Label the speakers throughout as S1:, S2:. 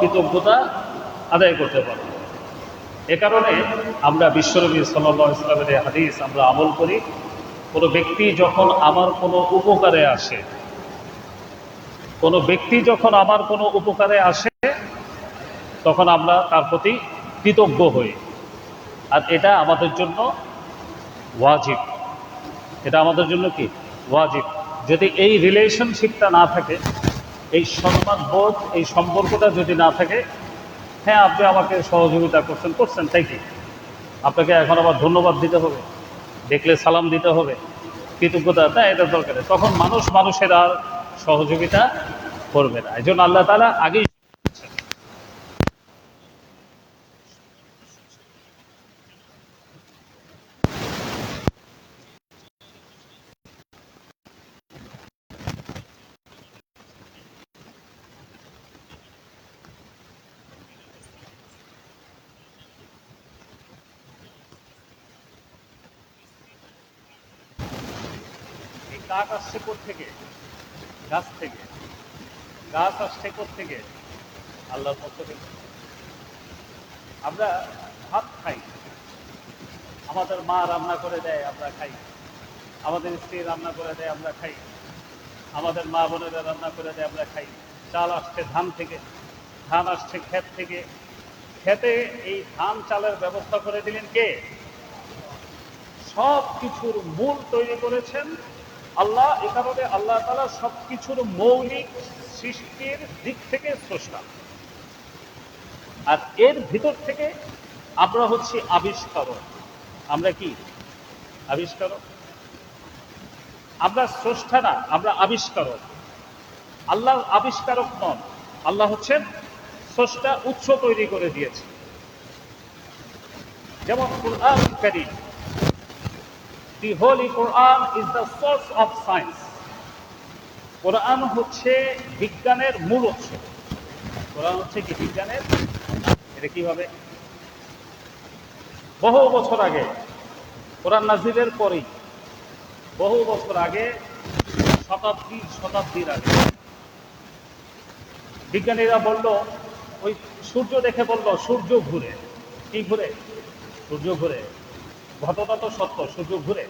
S1: কৃতজ্ঞতা আদায় করতে পারব। এ কারণে আমরা বিশ্বনবী সাল্লাল্লাহু আলাইহি ওয়াসাল্লামের হাদিস আমরা আমল করি। কোনো ব্যক্তি যখন আমার কোনো উপকারে আসে, কোনো ব্যক্তি যখন আমার কোনো উপকারে আসে, তখন আমরা তার প্রতি কৃতজ্ঞ হই। আর এটা আমাদের জন্য ওয়াজিব। এটা আমাদের জন্য কি ওয়াজিব। যদি এই রিলেশনশিপটা না থাকে, এই সম্মান বোধ, এই সম্পর্কটা যদি না থাকে, হ্যাঁ আপনি আমাকে সহযোগিতা করছেন তাই কি আপনাকে এখন আবার ধন্যবাদ দিতে হবে, দেখলে সালাম দিতে হবে, কৃতজ্ঞতা, তাই এটা দরকার। তখন মানুষের আর সহযোগিতা করবে না। এই জন্য আল্লাহ তাআলা আগেই এই কাঠ আসছে থেকে গাছ থেকে, গাছ আসছে থেকে আল্লাহর পক্ষ থেকে। আমরা ভাত খাই, আমাদের মা রান্না করে দেয় আমরা খাই, আমাদের স্ত্রী রান্না করে দেয় আমরা খাই, আমাদের মা বোনেরা রান্না করে দেয় আমরা খাই। চাল আসছে ধান থেকে, ধান আসছে ক্ষেত থেকে, খেতে এই ধান চালের ব্যবস্থা করে দিলেন কে? সব কিছুর মূল তৈরি করেছেন আল্লাহ। এ কারণে আল্লাহ তাআলা সব কিছুর মৌলিক সৃষ্টির দিক থেকে স্রষ্টা। আর এর ভিতর থেকে আমরা হচ্ছি আবিষ্কারক। আমরা কি আবিষ্কারক? আমরা স্রষ্টা না, আমরা আবিষ্কারক। আল্লাহ আবিষ্কারক নন, আল্লাহ হচ্ছেন স্রষ্টা, উৎস তৈরি করে দিয়েছে। যেমন কুরআন কারীম, the holy Quran is the source of science. কোরআন হচ্ছে বিজ্ঞানের মূল উৎস। কোরআন হচ্ছে কি বিজ্ঞানের। এটা কিভাবে? বহু বছর আগে, কোরআন নাজিলের পরেই বহু বছর আগে, শতাব্দীর আগে বিজ্ঞানীরা বলল, ওই সূর্য দেখে বলল সূর্য ঘুরে। কি ঘুরে? সূর্য ঘুরে। ঘটনা তো সত্য, সূর্য ঘুরে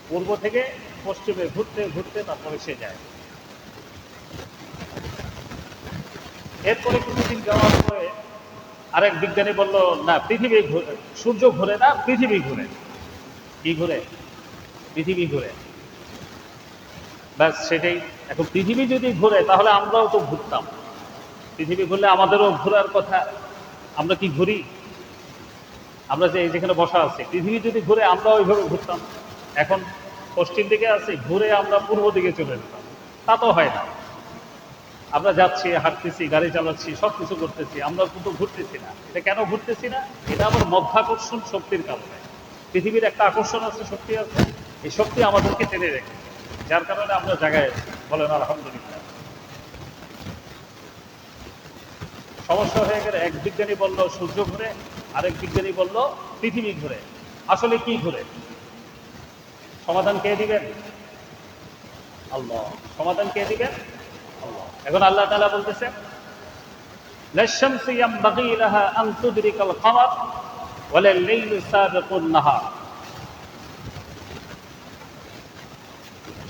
S1: পূর্ব থেকে পশ্চিমে ঘুরতে ঘুরতে তারপরে সে যায়। এরপরে কিছুদিন যাওয়ার পরে আরেক বিজ্ঞানী বলল, না পৃথিবী ঘুরে, সূর্য ঘুরে না, পৃথিবী ঘুরে। কি ঘুরে? পৃথিবী ঘুরে। ব্যাস সেটাই। এখন পৃথিবী যদি ঘুরে তাহলে আমরাও তো ঘুরতাম। পৃথিবী ঘুরলে আমাদেরও ঘোরার কথা। আমরা কি ঘুরি? আমরা যে যেখানে বসা আছি, পৃথিবী যদি ঘুরে আমরা ওইভাবে ঘুরতাম। এখন পশ্চিম দিকে আছি, ঘুরে আমরা পূর্ব দিকে চলে যেতাম। তা তো হয় না। আমরা যাচ্ছি, হাঁটতেছি, গাড়ি চালাচ্ছি, সব কিছু করতেছি, আমরা কিন্তু ঘুরতেছি না। এটা কেন ঘুরতেছি না? এটা আবার মধ্যাকর্ষণ শক্তির কারণে। পৃথিবীর একটা আকর্ষণ আছে, শক্তি আছে, এই শক্তি আমাদেরকে টেনে রেখে, যার কারণে আমরা জায়গায় আছি। বলেন আলহামদুলিল্লাহ। সমস্যা হয়ে গেলে এক বিজ্ঞানী বলল সূর্য ঘুরে, আরেক বিজ্ঞানী বলল পৃথিবী ঘুরে। আসলে কি ঘুরে? সমাধান কে দিবেন? আল্লাহ। সমাধান কে দিবেন? আল্লাহ। এখন আল্লাহ তাআলা বলতেছেন, লাশ-শামসু ইয়ামবাগী লাহা আন তুদরিকাল কামার ওয়ালাল লাইলু সাবিকুন নাহার।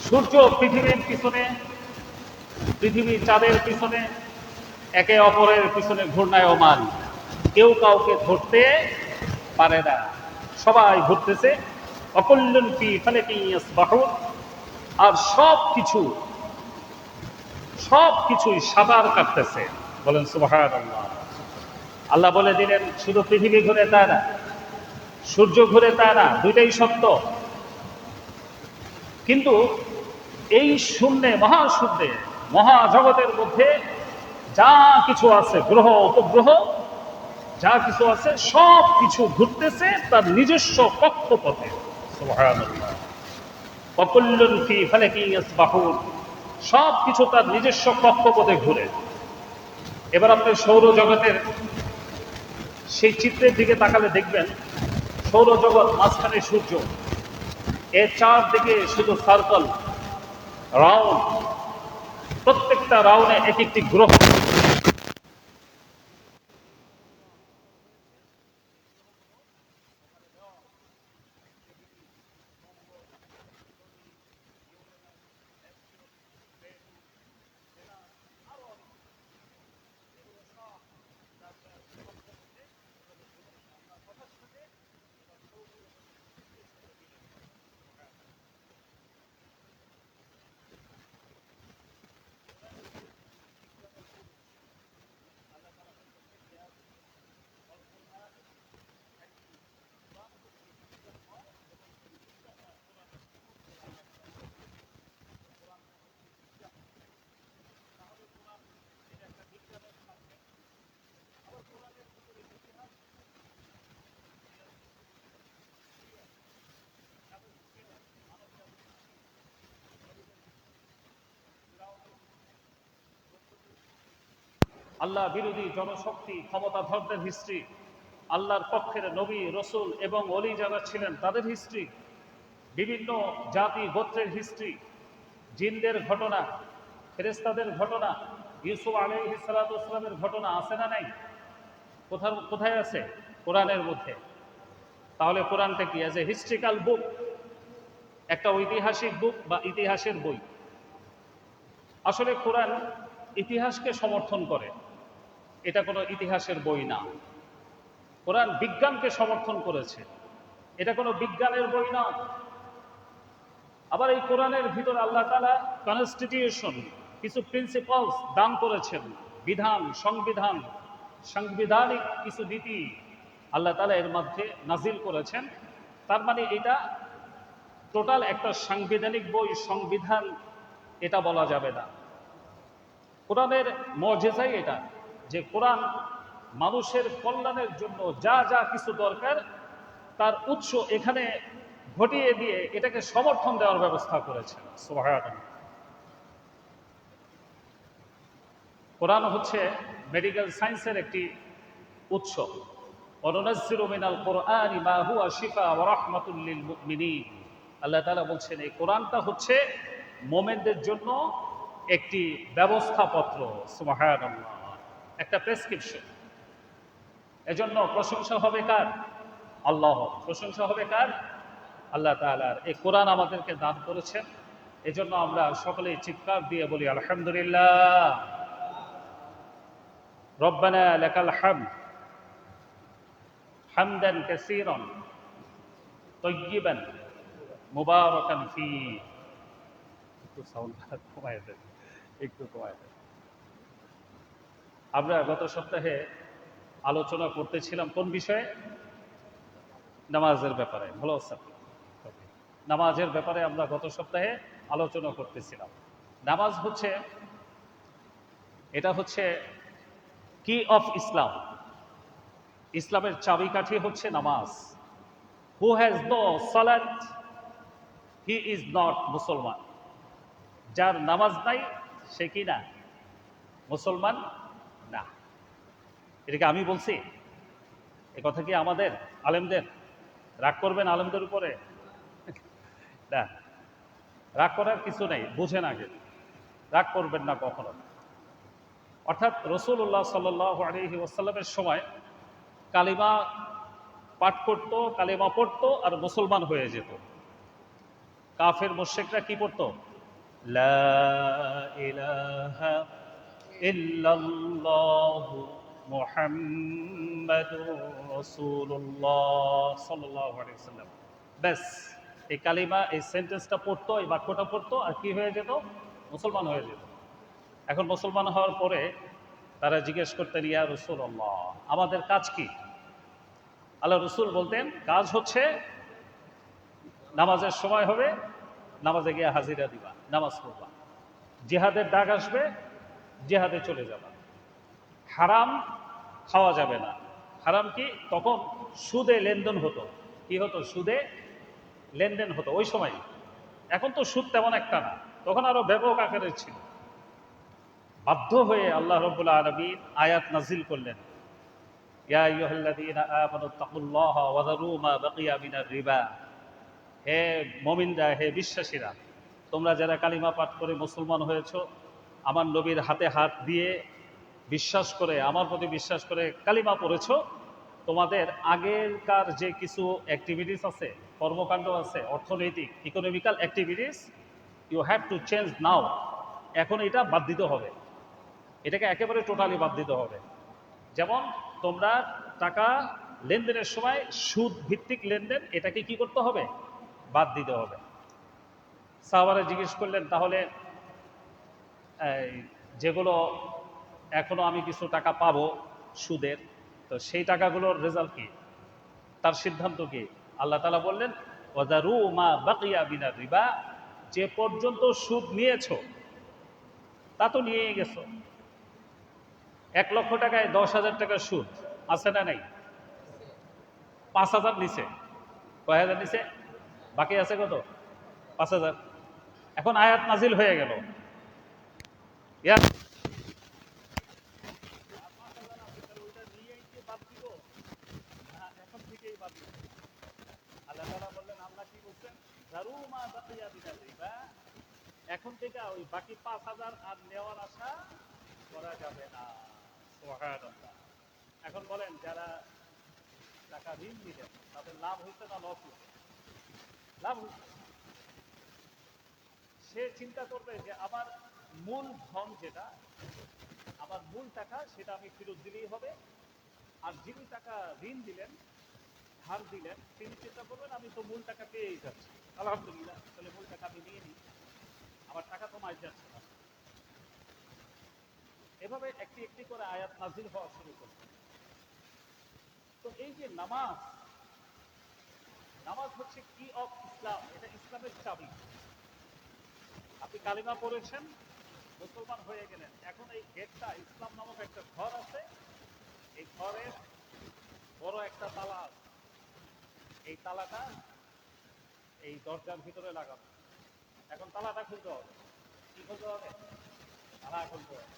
S1: সূর্য পৃথিবীর পিছনে, পৃথিবী চাঁদের পিছনে, একে অপরের পিছনে ঘূর্ণায়মান। কেউ কাউকে ধরতে পারে না, সবাই ঘুরতেছে। অকুল্লুন ফি ফালাকিন ইয়াসবাহুন। আর সবকিছুই সাঁতার কাটতেছে। বলেন সুবহানাল্লাহ। আল্লাহ বলে দিলেন শুধু পৃথিবী ঘুরে তা না, সূর্য ঘুরে তা না, দুইটাই সত্য। কিন্তু এই শূন্যে, মহাশূন্যে, মহাজগতের মধ্যে যা কিছু আছে, গ্রহ উপগ্রহ যা কিছু আছে, সব কিছু ঘুরতেছে তার নিজস্ব কক্ষপথে। সুবহানাল্লাহ। ওয়াকুল্লুন ফি ফালাকিন ইয়াসবাহুন। সব কিছু তার নিজস্ব কক্ষপথে ঘুরে। এবার আপনি সৌরজগতের সেই চিত্রের দিকে তাকালে দেখবেন, সৌরজগৎ, মাঝখানে সূর্য, এর চারদিকে শুধু সার্কল, রাউন্ড। প্রত্যেকটা রাউন্ডে এক একটি গ্রহ। আল্লাহ বিরোধী জনশক্তি, ক্ষমতাধরদের হিস্ট্রি, আল্লাহর পক্ষের নবী, রসুল এবং অলি যারা ছিলেন তাদের হিস্ট্রি, বিভিন্ন জাতি গোত্রের হিস্ট্রি, জিনদের ঘটনা, ফেরেশতাদের ঘটনা, ইউসুফ আলাইহিস সালাতু ওয়াস সালামের ঘটনা আছে না নাই? কোথায় আছে? কোরআনের মধ্যে। তাহলে কোরআনটা কি? অ্যাজ এ হিস্ট্রিক্যাল বুক, একটা ঐতিহাসিক বুক বা ইতিহাসের বই। আসলে কোরআন ইতিহাসকে সমর্থন করে, এটা কোনো ইতিহাসের বই না। কোরআন বিজ্ঞানকে সমর্থন করেছে, এটা কোনো বিজ্ঞানের বই না। আবার এই কোরআনের ভিতরে আল্লাহ তাআলা কনস্টিটিউশন, কিছু প্রিন্সিপালস দান করেছেন, বিধান, সংবিধান, সাংবিধানিক কিছু নীতি আল্লাহ তাআলা এর মধ্যে নাজিল করেছেন। তার মানে এটা টোটাল একটা সাংবিধানিক বই, সংবিধান এটা বলা যাবে না। কোরআনের মুজিজাই এটা, যে কোরআন মানুষের কল্যাণের জন্য যা যা কিছু দরকার তার উৎস এখানে ঘটিয়ে দিয়ে এটাকে সমর্থন দেওয়ার ব্যবস্থা করেছেন। সুবহানাল্লাহ। কোরআন হচ্ছে মেডিকেল সায়েন্সের একটি উৎস। ওয়ানুনাজ্জিলু মিনাল কুরআনি মা হুয়া শিফা ওয়া রাহমাতুল লিল মুমিনিন। আল্লাহ তাআলা বলছেন এই কোরআনটা হচ্ছে মুমিনদের জন্য একটি ব্যবস্থাপত্র। সুবহানাল্লাহ, একটা প্রেসক্রিপশন। এজন্য প্রশংসা হবে কার? আল্লাহ। প্রশংসা হবে কার? আল্লাহ তাআলার। এই কোরআন আমাদেরকে দান করেছেন, এজন্য আমরা সকলেই চিৎকার দিয়ে বলি আলহামদুলিল্লাহ। রব্বানা লাকাল হামদ হামদান কাসীরান তাইয়্যিবান মুবারাকান ফী। একটু সাউন্ড কমায় দেন, একটু কমায় দেন। আমরা গত সপ্তাহে আলোচনা করতেছিলাম কোন বিষয়ে? নামাজের ব্যাপারে। ভালো আছেন? নামাজের ব্যাপারে আমরা গত সপ্তাহে আলোচনা করতেছিলাম। নামাজ হচ্ছে, এটা হচ্ছে কি অফ ইসলাম। ইসলামের চাবিকাঠি হচ্ছে নামাজ। হু হ্যাজ নো সালাত হি ইজ নট মুসলমান। যার নামাজ নাই সে কি না? মুসলমান না। এটাকে আমি বলছি? এ কথা কি আমাদের আলেমদের? রাগ করবেন আলেমদের উপরে? না, রাগ করার কিছু নেই, বুঝেন আগে, রাগ করবেন না কখনো। অর্থাৎ রাসূলুল্লাহ সাল্লাল্লাহু আলাইহি ওয়াসাল্লামের সময় কালিমা পাঠ করতো, কালিমা পড়তো আর মুসলমান হয়ে যেত। কাফের মুশরিকরা কি পড়তো? লা ইলাহা ইল্লাল্লাহু মুহাম্মাদুর রাসূলুল্লাহ সাল্লাল্লাহু আলাইহি ওয়াসাল্লাম। ব্যাস, এই কালিমা, এই সেন্টেন্সটা পড়তো, এই বাক্যটা পড়তো আর কি হয়ে যেত? মুসলমান হয়ে যেত। এখন মুসলমান হওয়ার পরে তারা জিজ্ঞেস করতেন, ইয়া রাসূলুল্লাহ, আমাদের কাজ কি? আল্লাহ রসুল বলতেন, কাজ হচ্ছে নামাজের সময় হবে, নামাজে গিয়ে হাজিরা দিবা, নামাজ পড়বা। জিহাদের ডাক আসবে, জিহাদে চলে যাবা। হারাম খাওয়া যাবে না। হারাম কি? তখন সুদে লেনদেন হতো। কি হতো? সুদে লেনদেন হতো ওই সময়। এখন তো সুদ তেমন একটা না, তখন আরো ব্যাপক আকারের ছিল। বাধ্য হয়ে আল্লাহ রাব্বুল আলামিন আয়াত নাজিল করলেন, ইয়া আইয়ুহাল্লাযীনা আমানুত্তাকুল্লাহা ওয়া যারু মা বাকিয়া মিনার রিবা। হে মুমিনরা, হে বিশ্বাসীরা, তোমরা যারা কালিমা পাঠ করে মুসলমান হয়েছো, আমার নবীর হাতে হাত দিয়ে বিশ্বাস করে, আমার প্রতি বিশ্বাস করে কালিমা পড়েছো, তোমাদের আগেরকার যে কিছু অ্যাক্টিভিটিস আছে, কর্মকাণ্ড আছে, অর্থনৈতিক economical activities, you have to change now. এখন এটা বাদ দিতে হবে, এটাকে একেবারে টোটালি বাদ দিতে হবে। যেমন তোমরা টাকা লেনদেনের সময় সুদ ভিত্তিক লেনদেন, এটাকে কি করতে হবে? বাদ দিতে হবে। সাহাবারা জিজ্ঞেস করলেন, তাহলে যেগুলো এখনো আমি কিছু টাকা পাবো সুদের, তো সেই টাকাগুলোর রেজাল্ট কি? তার সিদ্ধান্ত কি? আল্লাহ তাআলা বললেন, ওয়াযারু মা বাকিয়া মিনার রিবা। যে পর্যন্ত সুদ নিয়েছো তা তো নিয়েই গেছো। 1 লক্ষ টাকায় 10,000 টাকার সুদ আছে না নাই? 5,000 নিছে। কয় হাজার নিছে? বাকি আছে কত? 5,000। এখন আয়াত নাজিল হয়ে গেল, বাকিয়া মিনার রিবা, এখন থেকে ওই বাকি 5,000 আর নেওয়ার আশা করা যাবে না। সুবহানাল্লাহ। এখন বলেন, যারা টাকা ঋণ দিলেন তাদের লাভ হইছে না লস হইছে? লাভ হইছে। সে চিন্তা করবে যে আমার মূল ধন যেটা, আমার মূল টাকা, সেটা আমি ফেরত দিলেই হবে। আর যিনি টাকা ঋণ দিলেন, ধার দিলেন, তিনি চিন্তা করবেন আমি তো মূল টাকা পেয়েই যাচ্ছি, আলহামদুলিল্লাহ, তাহলে মূল টাকা আমি নিয়ে নিই, আমার টাকা তো মার যাচ্ছে না। এভাবে একটি একটি করে আয়াত নাজিল হওয়া শুরু করবে। তো এই যে নামাজ, নামাজ হচ্ছে কি অফ ইসলাম, এটা ইসলামের চাবি। আপনি কালিমা পড়েছেন, মুসলমান হয়ে গেলেন, এখন এই গেটটা, ইসলাম নামক একটা ঘর আছে, এই ঘরের বড় একটা তালা আছে, এই তালাটা এই দরজার ভিতরে লাগানো। এখন তালাটা খুলতে হবে। কি খুলতে হবে? তালা খুলতে হবে।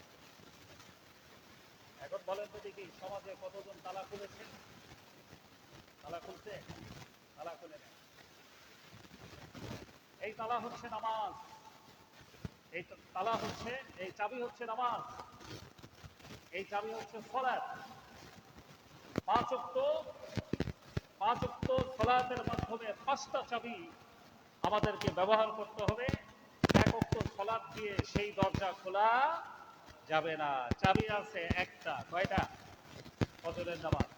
S1: এখন বলেন তো দেখি, সমাজে কতজন তালা খুলেছে? তালা খুলছে? তালা খুলে নেয়। এই তালা হচ্ছে নামাজ। এই তালা হচ্ছে, এই চাবি হচ্ছে নামাজ। এই চাবি হচ্ছে সালাত। 5 ওয়াক্ত সালাতের মাধ্যমে 5টা চাবি আমাদেরকে ব্যবহার করতে হবে। 1 ওয়াক্ত সালাত দিয়ে সেই দরজা খোলা যাবে না। চাবি আছে একটা। কয়টা? ফজরের নামাজ,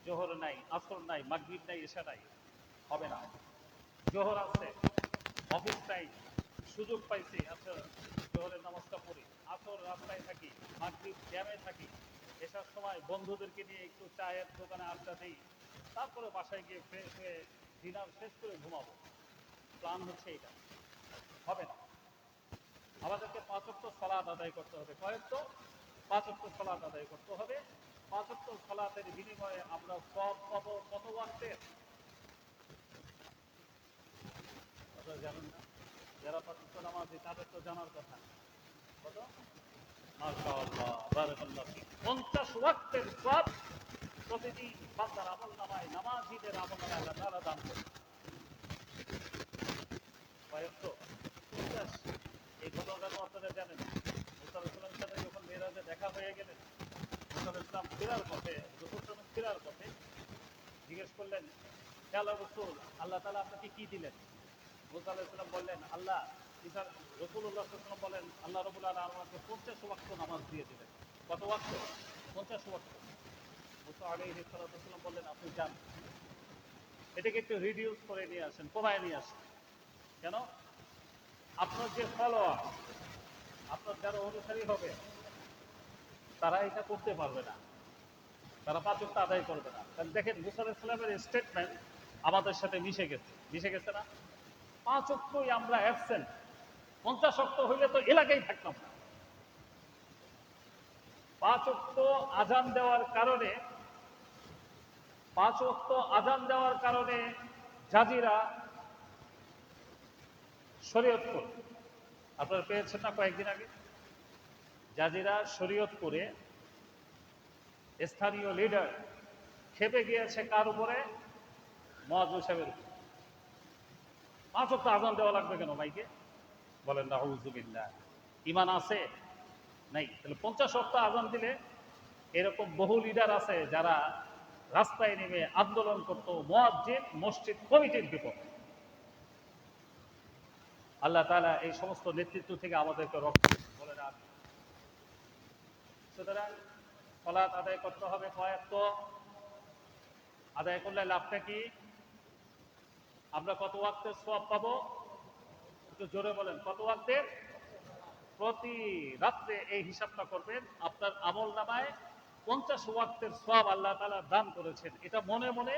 S1: জোহর নাই, আসর নাই, মাগরিব নাই, এশা নাই, হবে না। জোহর আছে, অফিস নাই, সুযোগ পাইছি, আচ্ছা জোহরের নামাজটা পড়ি, আসর রাস্তায় থাকি, মাগরিব জ্যামে থাকি, এসার সময় বন্ধুদেরকে নিয়ে একটু চায়ের দোকানে আড্ডা দিই, তারপরে বাসায় গিয়ে ফ্রেশ হয়ে ডিনার শেষ করে ঘুমাবো। প্ল্যান হচ্ছে এটা, হবে না। আমাদেরকে 5 ওয়াক্ত সালাত আদায় করতে হবে। কয়েক তো 5 ওয়াক্ত সালাত আদায় করতে হবে। 5 ওয়াক্ত সালাতের বিনিময়ে আমরা সব পাবো কত ওয়াক্তের? আপনারা জানেন না? যারা 5 ওয়াক্ত নামাজি তাদের তো জানার কথা। কত? মাশাআল্লাহ, বারাকাল্লাহ ফিক। 50 ওয়াক্তের সওয়াব প্রতিদিন বান্দার আমলনামায়, নামাজীদের আমলনামায় আল্লাহ তাআলা দান করেন। কয়েক তো? 50। এই ঘটনাটা তো আপনারা জানেন। মুসা আলাইহিস সালামের সাথে যখন মেরাজে দেখা হয়ে গেলেন, মুসা আলাইহিস সালাম ফেরার পথে, রাসূল সাল্লাল্লাহু ফেরার পথে জিজ্ঞেস করলেন, হে আল্লাহর রাসূল, আল্লাহ তাআলা আপনাকে কি দিলেন? মুসা আলাইহিস সালাম বললেন, আল্লাহ, ঈসা, রাসূলুল্লাহ সাল্লাল্লাহু আলাইহি ওয়াসাল্লাম বলেন, আল্লাহ রাব্বুল আলামিন আমাকে 50 ওয়াক্ত নামাজ দিয়ে দিলেন। কত ওয়াক্ত? 50 ওয়াক্ত। মুসা আলাইহিস সালাম বললেন, আপনি যান, এটাকে একটু রিডিউস করে নিয়ে আসেন, কমায় নিয়ে আসেন। কেন? আপনার যে ফলোয়ার, আপনার যারা অনুসারী হবে, তারা এটা করতে পারবে না, তারা 5 ওয়াক্ত আদায় করবে না। কারণ দেখেন, মুসা আলাইহিস সালামের স্টেটমেন্ট আমাদের সাথে মিশে গেছে, মিশে গেছে না? 5 ওয়াক্তই আমরা অ্যাবসেন্ট। 50 ওয়াক্ত হইলে তো এলাকায় থাকতাম না। 5 ওয়াক্ত আজান দেওয়ার কারণে, 5 ওয়াক্ত আজান দেওয়ার কারণে জাজিরা শরীয়তপুর, আপনারা পেয়েছেন না কয়েকদিন আগে? জাজিরা শরীয়তপুরে স্থানীয় লিডার খেপে গিয়েছে কার উপরে? মুয়াজ্জিন সাহেবের উপরে। 5 ওয়াক্ত আজান দেওয়া লাগবে কেন মাইকে? বলেন নাউযুবিল্লাহ। ঈমান আছে? নাই। তাহলে 50 ওয়াক্ত আজান দিলে, এরকম বহু লিডার আছে যারা রাস্তায় নেমে আন্দোলন করতো মুয়াজ্জিন মসজিদ কমিটির বিপক্ষে। আল্লাহ তাআলা এই সমস্ত নেতৃত্ব থেকে আমাদেরকে রক্ষা বলেন আমিন। সুতরাং সালাত আদায় করতে হবে। কয়েক আদায় করলে লাভটা কি? আমরা কত ওয়াক্তের সওয়াব পাবো? একটু জোরে বলেন, কত ওয়াক্তের? প্রতি রাত্রে এই হিসাবটা করবেন, আপনার আমল নামায় 50 ওয়াক্তের সওয়াব আল্লাহ তাআলা দান করেছেন। এটা মনে মনে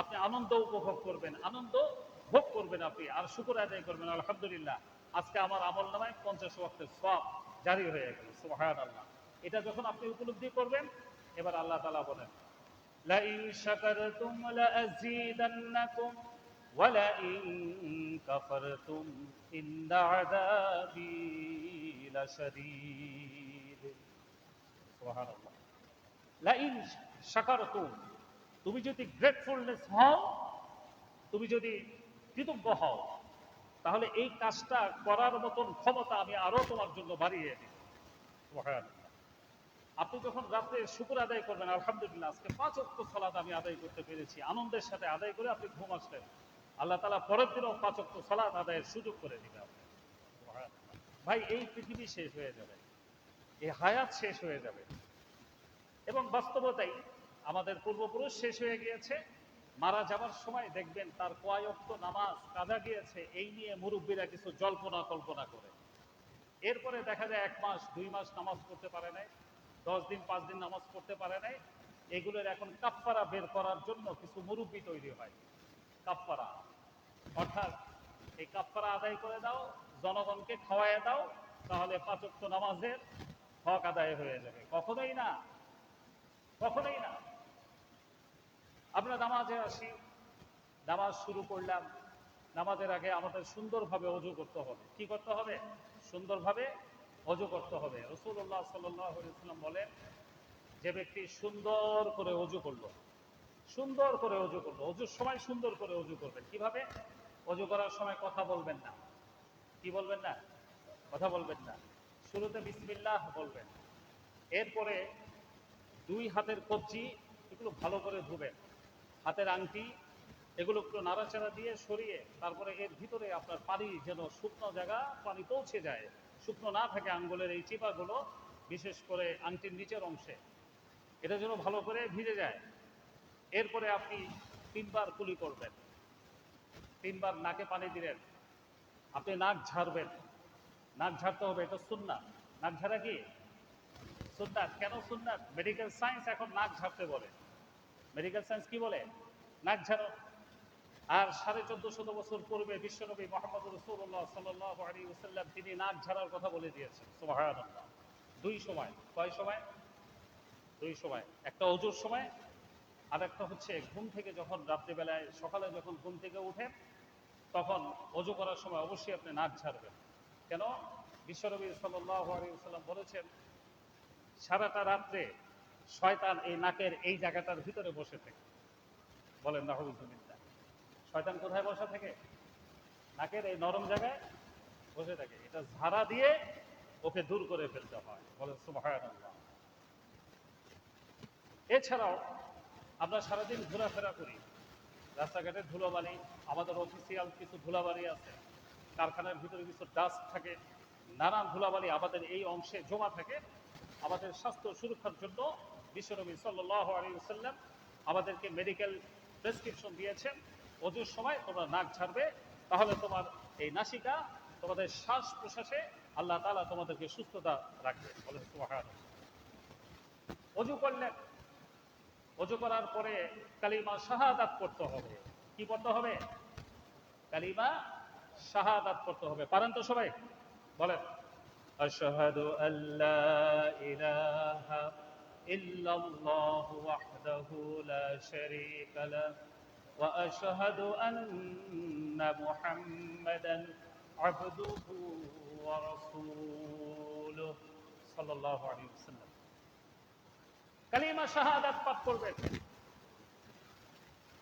S1: আপনি আনন্দ উপভোগ করবেন, আনন্দ ভোগ করবেন আপনি, আর শুকর আদায় করবেন, আলহামদুলিল্লাহ, আজকে আমার আমল নামায় 50 ওয়াক্তের সওয়াব জারি হয়ে গেল, সুবহানাল্লাহ। এটা যখন আপনি উপলব্ধি করবেন, এবার আল্লাহ তাআলা বলেন, লা ইন শাকারতুম লা আযীদান্নাকুম ওয়া লা ইন কাফারতুম ইন্না আযাবী লাশাদীদ। সুবহানাল্লাহ। লা ইন শাকারতুম, তুমি যদি গ্রেটফুলনেস হও, তুমি যদি কৃতজ্ঞ হও, তাহলে এই কাজটা করার মতন ক্ষমতা আমি আরো তোমার জন্য বাড়িয়ে দিই। সুবহানাল্লাহ। আপনি যখন রাত্রে শুকর আদায় করবেন, আলহামদুলিল্লাহ আজকে 5 ওয়াক্ত সালাত আমি আদায় করতে পেরেছি, আনন্দের সাথে আদায় করে আপনি ঘুম আসলেন, আল্লাহ তাআলা পরের দিনও 5 ওয়াক্ত সালাত আদায়ের সুযোগ করে দিবে আপনি। সুবহানাল্লাহ। ভাই এই পৃথিবী শেষ হয়ে যাবে, এই হায়াত শেষ হয়ে যাবে, এবং বাস্তবতাই আমাদের পূর্বপুরুষ শেষ হয়ে গিয়েছে। মারা যাবার সময় দেখবেন তার কয় ওয়াক্ত নামাজ কাজা গিয়েছে এই নিয়ে মুরব্বীরা কিছু জল্পনা কল্পনা করে। এরপরে দেখা যায় 1 মাস 2 মাস নামাজ পড়তে পারে নাই, 10 দিন 5 দিন নামাজ পড়তে পারে নাই। এগুলোর এখন কাফফারা বের করার জন্য কিছু মুরব্বি তৈরি হয়। কাফফারা অর্থাৎ এই কাফফারা আদায় করে দাও, জনগণকে খাওয়ায় দাও, তাহলে 5 ওয়াক্ত নামাজের হক আদায় হয়ে যাবে। কখনোই না, কখনোই না। আমরা নামাজে আসি, নামাজ শুরু করলাম, নামাজের আগে আমাদের সুন্দরভাবে ওযু করতে হবে। কি করতে হবে? সুন্দরভাবে ওযু করতে হবে। রাসূলুল্লাহ সাল্লাল্লাহু আলাইহি ওয়াসাল্লাম বলেন, যে ব্যক্তি সুন্দর করে ওযু করলো, সুন্দর করে ওযু করলো, ওযুর সময় সুন্দর করে ওযু করবেন। কিভাবে? ওযু করার সময় কথা বলবেন না। কি বলবেন না? কথা বলবেন না। শুরুতে বিসমিল্লাহ বলবেন। এরপরে 2 হাতের কবজি এগুলো ভালো করে ধুবেন, হাতের আংটি এগুলো একটু নাড়াচাড়া দিয়ে সরিয়ে, তারপরে এর ভিতরে আপনার পানি যেন শুকনো জায়গা পানি পৌঁছে যায়, শুকনো না থাকে আঙ্গুলের এই চিপাগুলো, বিশেষ করে আংটির নিচের অংশে, এটা যেন ভালো করে ভিজে যায়। এরপরে আপনি 3 বার কুলি করবেন, 3 বার নাকে পানি দিলেন, আপনি নাক ঝাড়বেন। নাক ঝাড়তে হবে, এটা সুন্নাত। নাক ঝাড়া কি সুন্নাত। কেন সুন্নাত? মেডিকেল সায়েন্স এখন নাক ঝাড়তে বলে। মেডিকেল সায়েন্স কি বলে? নাক ঝাড়ো। আর 1450 বছর পূর্বে বিশ্বনবী মুহাম্মদ রাসূলুল্লাহ সাল্লাল্লাহু আলাইহি ওয়াসাল্লাম তিনি নাক ঝাড়ার কথা বলে দিয়েছেন। সুবহানাল্লাহ। 2 সময়। কয় সময়? 2 সময়। একটা ওযুর সময়, আর একটা হচ্ছে ঘুম থেকে যখন রাত্রিবেলায় সকালে যখন ঘুম থেকে উঠেন তখন ওযু করার সময় অবশ্যই আপনি নাক ঝাড়বেন। কেন? বিশ্বনবী সাল্লাল্লাহু আলাইহি ওয়াসাল্লাম বলেছেন, সারাটা রাত্রে শয়তান এই নাকের এই জায়গাটার ভিতরে বসে থাকে। বলেন নাউযুবিল্লাহ। শয়তান কোথায় বসে থাকে? নাকের এই নরম জায়গায় বসে থাকে। এটা ঝাড়া দিয়ে ওকে দূর করে ফেলতে হয়। বলেন সুবহানাল্লাহ। এছাড়াও আমরা সারাদিন ঘোরাফেরা করি, রাস্তাঘাটে ধুলোবালি, আমাদের অফিসিয়াল কিছু ধুলাবালি আছে, কারখানার ভিতরে কিছু ডাস্ট থাকে, নানান ধুলাবালি আমাদের এই অংশে জমা থাকে। আমাদের স্বাস্থ্য সুরক্ষার জন্য বিশ্বনবী সাল্লাল্লাহু আলাইহি ওয়াসাল্লাম আমাদেরকে মেডিকেল প্রেসক্রিপশন দিয়েছেন, ওযুর সময় তোমরা নাক ঝাড়বে, তাহলে তোমার এই নাসিকা, তোমাদের শ্বাস প্রশ্বাসে আল্লাহ তাআলা তোমাদেরকে সুস্থতা রাখবে। বলেন সুবহানাল্লাহ। ওযু করলেন, ওযু করার পরে কালিমা শাহাদাত পড়তে হবে। কি পড়তে হবে? কালিমা শাহাদাত পড়তে হবে। পারেন তো সবাই? বলেন, আশহাদু আল্লা ইলাহা ইল্লাল্লাহু ওয়াহদাহু লা শারীকা লাহু ওয়া আশহাদু আন্না মুহাম্মাদান আবদুহু ওয়া রাসূলুহু সাল্লাল্লাহু আলাইহি ওয়াসাল্লাম। কালিমা শাহাদাত পাঠ করবেন।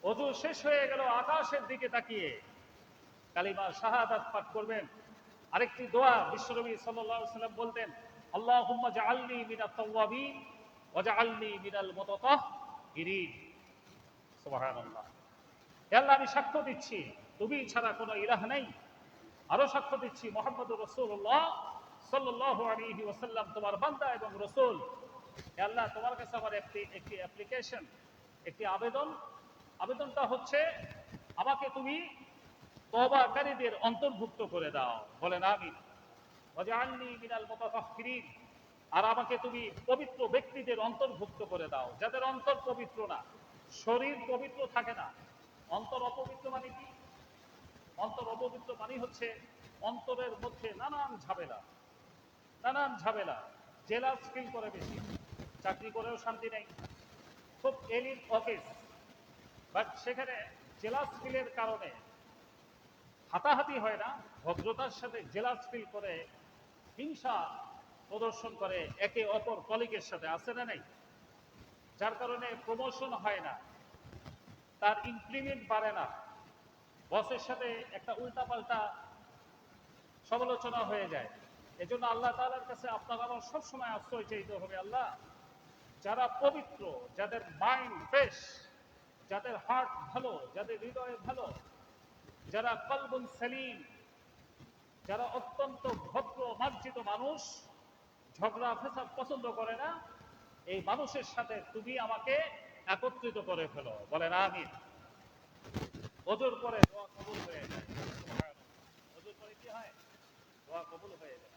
S1: ওযু শেষ হয়ে গেল, আকাশের দিকে তাকিয়ে কালিমা শাহাদাত পাঠ করবেন। আরেকটি দোয়া বিশ্বনবী সাল্লাল্লাহু আলাইহি ওয়াসাল্লাম বলতেন, আল্লাহুম্মা জাআলনি মিনাত তাওয়াবিন ওয়া জাআলনি মিনাল মুতাতাহহিরিন। সুবহানাল্লাহ। হে আল্লাহ, আমি সাক্ষ্য দিচ্ছি তুমি ছাড়া কোনো ইলাহ নেই, আরো সাক্ষ্য দিচ্ছি মুহাম্মদুর রাসূলুল্লাহ সাল্লাল্লাহু আলাইহি ওয়াসাল্লাম তোমার বান্দা এবং রাসূল। হে আল্লাহ, তোমার কাছে আমার একটি অ্যাপ্লিকেশন, একটি আবেদন। আবেদনটা হচ্ছে, আমাকে তুমি তওবাকারীদের অন্তর্ভুক্ত করে দাও। বলেন আমিন। ওয়াজআলনি মিনাল মুতাতাহহিরিন। আর আমাকে তুমি পবিত্র ব্যক্তিদের অন্তর্ভুক্ত করে দাও, যাদের অন্তর পবিত্র না, শরীর পবিত্র থাকে না। অন্তর অপবিত্র মানে কি? অন্তর অপবিত্র মানে হচ্ছে অন্তরের মধ্যে নানান ঝামেলা, নানান ঝামেলা, জেলাস ফিল করে বেশি, চাকরি করেও শান্তি নেই, খুব এলিট অফিস, বাট সেখানে জেলাস ফিলের কারণে হাতাহাতি হয় না, ভদ্রতার সাথে জেলাস ফিল করে হিংসা প্রদর্শন করে একে অপর কলিগের সাথে, আছে না নাই? যার কারণে প্রমোশন হয় না, তার ইনক্রিমেন্ট বাড়ে না, বসের সাথে একটা উল্টাপাল্টা সমালোচনা হয়ে যায়। এজন্য আল্লাহ তাআলার কাছে আপনার আমার সবসময় আশ্রয় চাইতে হবে। আল্লাহ, যারা পবিত্র, যাদের মাইন্ড ফ্রেশ, যাদের হার্ট ভালো, যাদের হৃদয় ভালো, যারা কলবুন সালিম, যারা অত্যন্ত ভদ্র মার্জিত মানুষ, ঝগড়া ফেসাদ পছন্দ করে না, এই মানুষের সাথে তুমি আমাকে একত্রিত করে ফেলো। বলেন আমিন। ওজোর পরে দোয়া কবুল হয়ে যায়। ওজোর পরে কি হয়? দোয়া কবুল হয়ে যায়।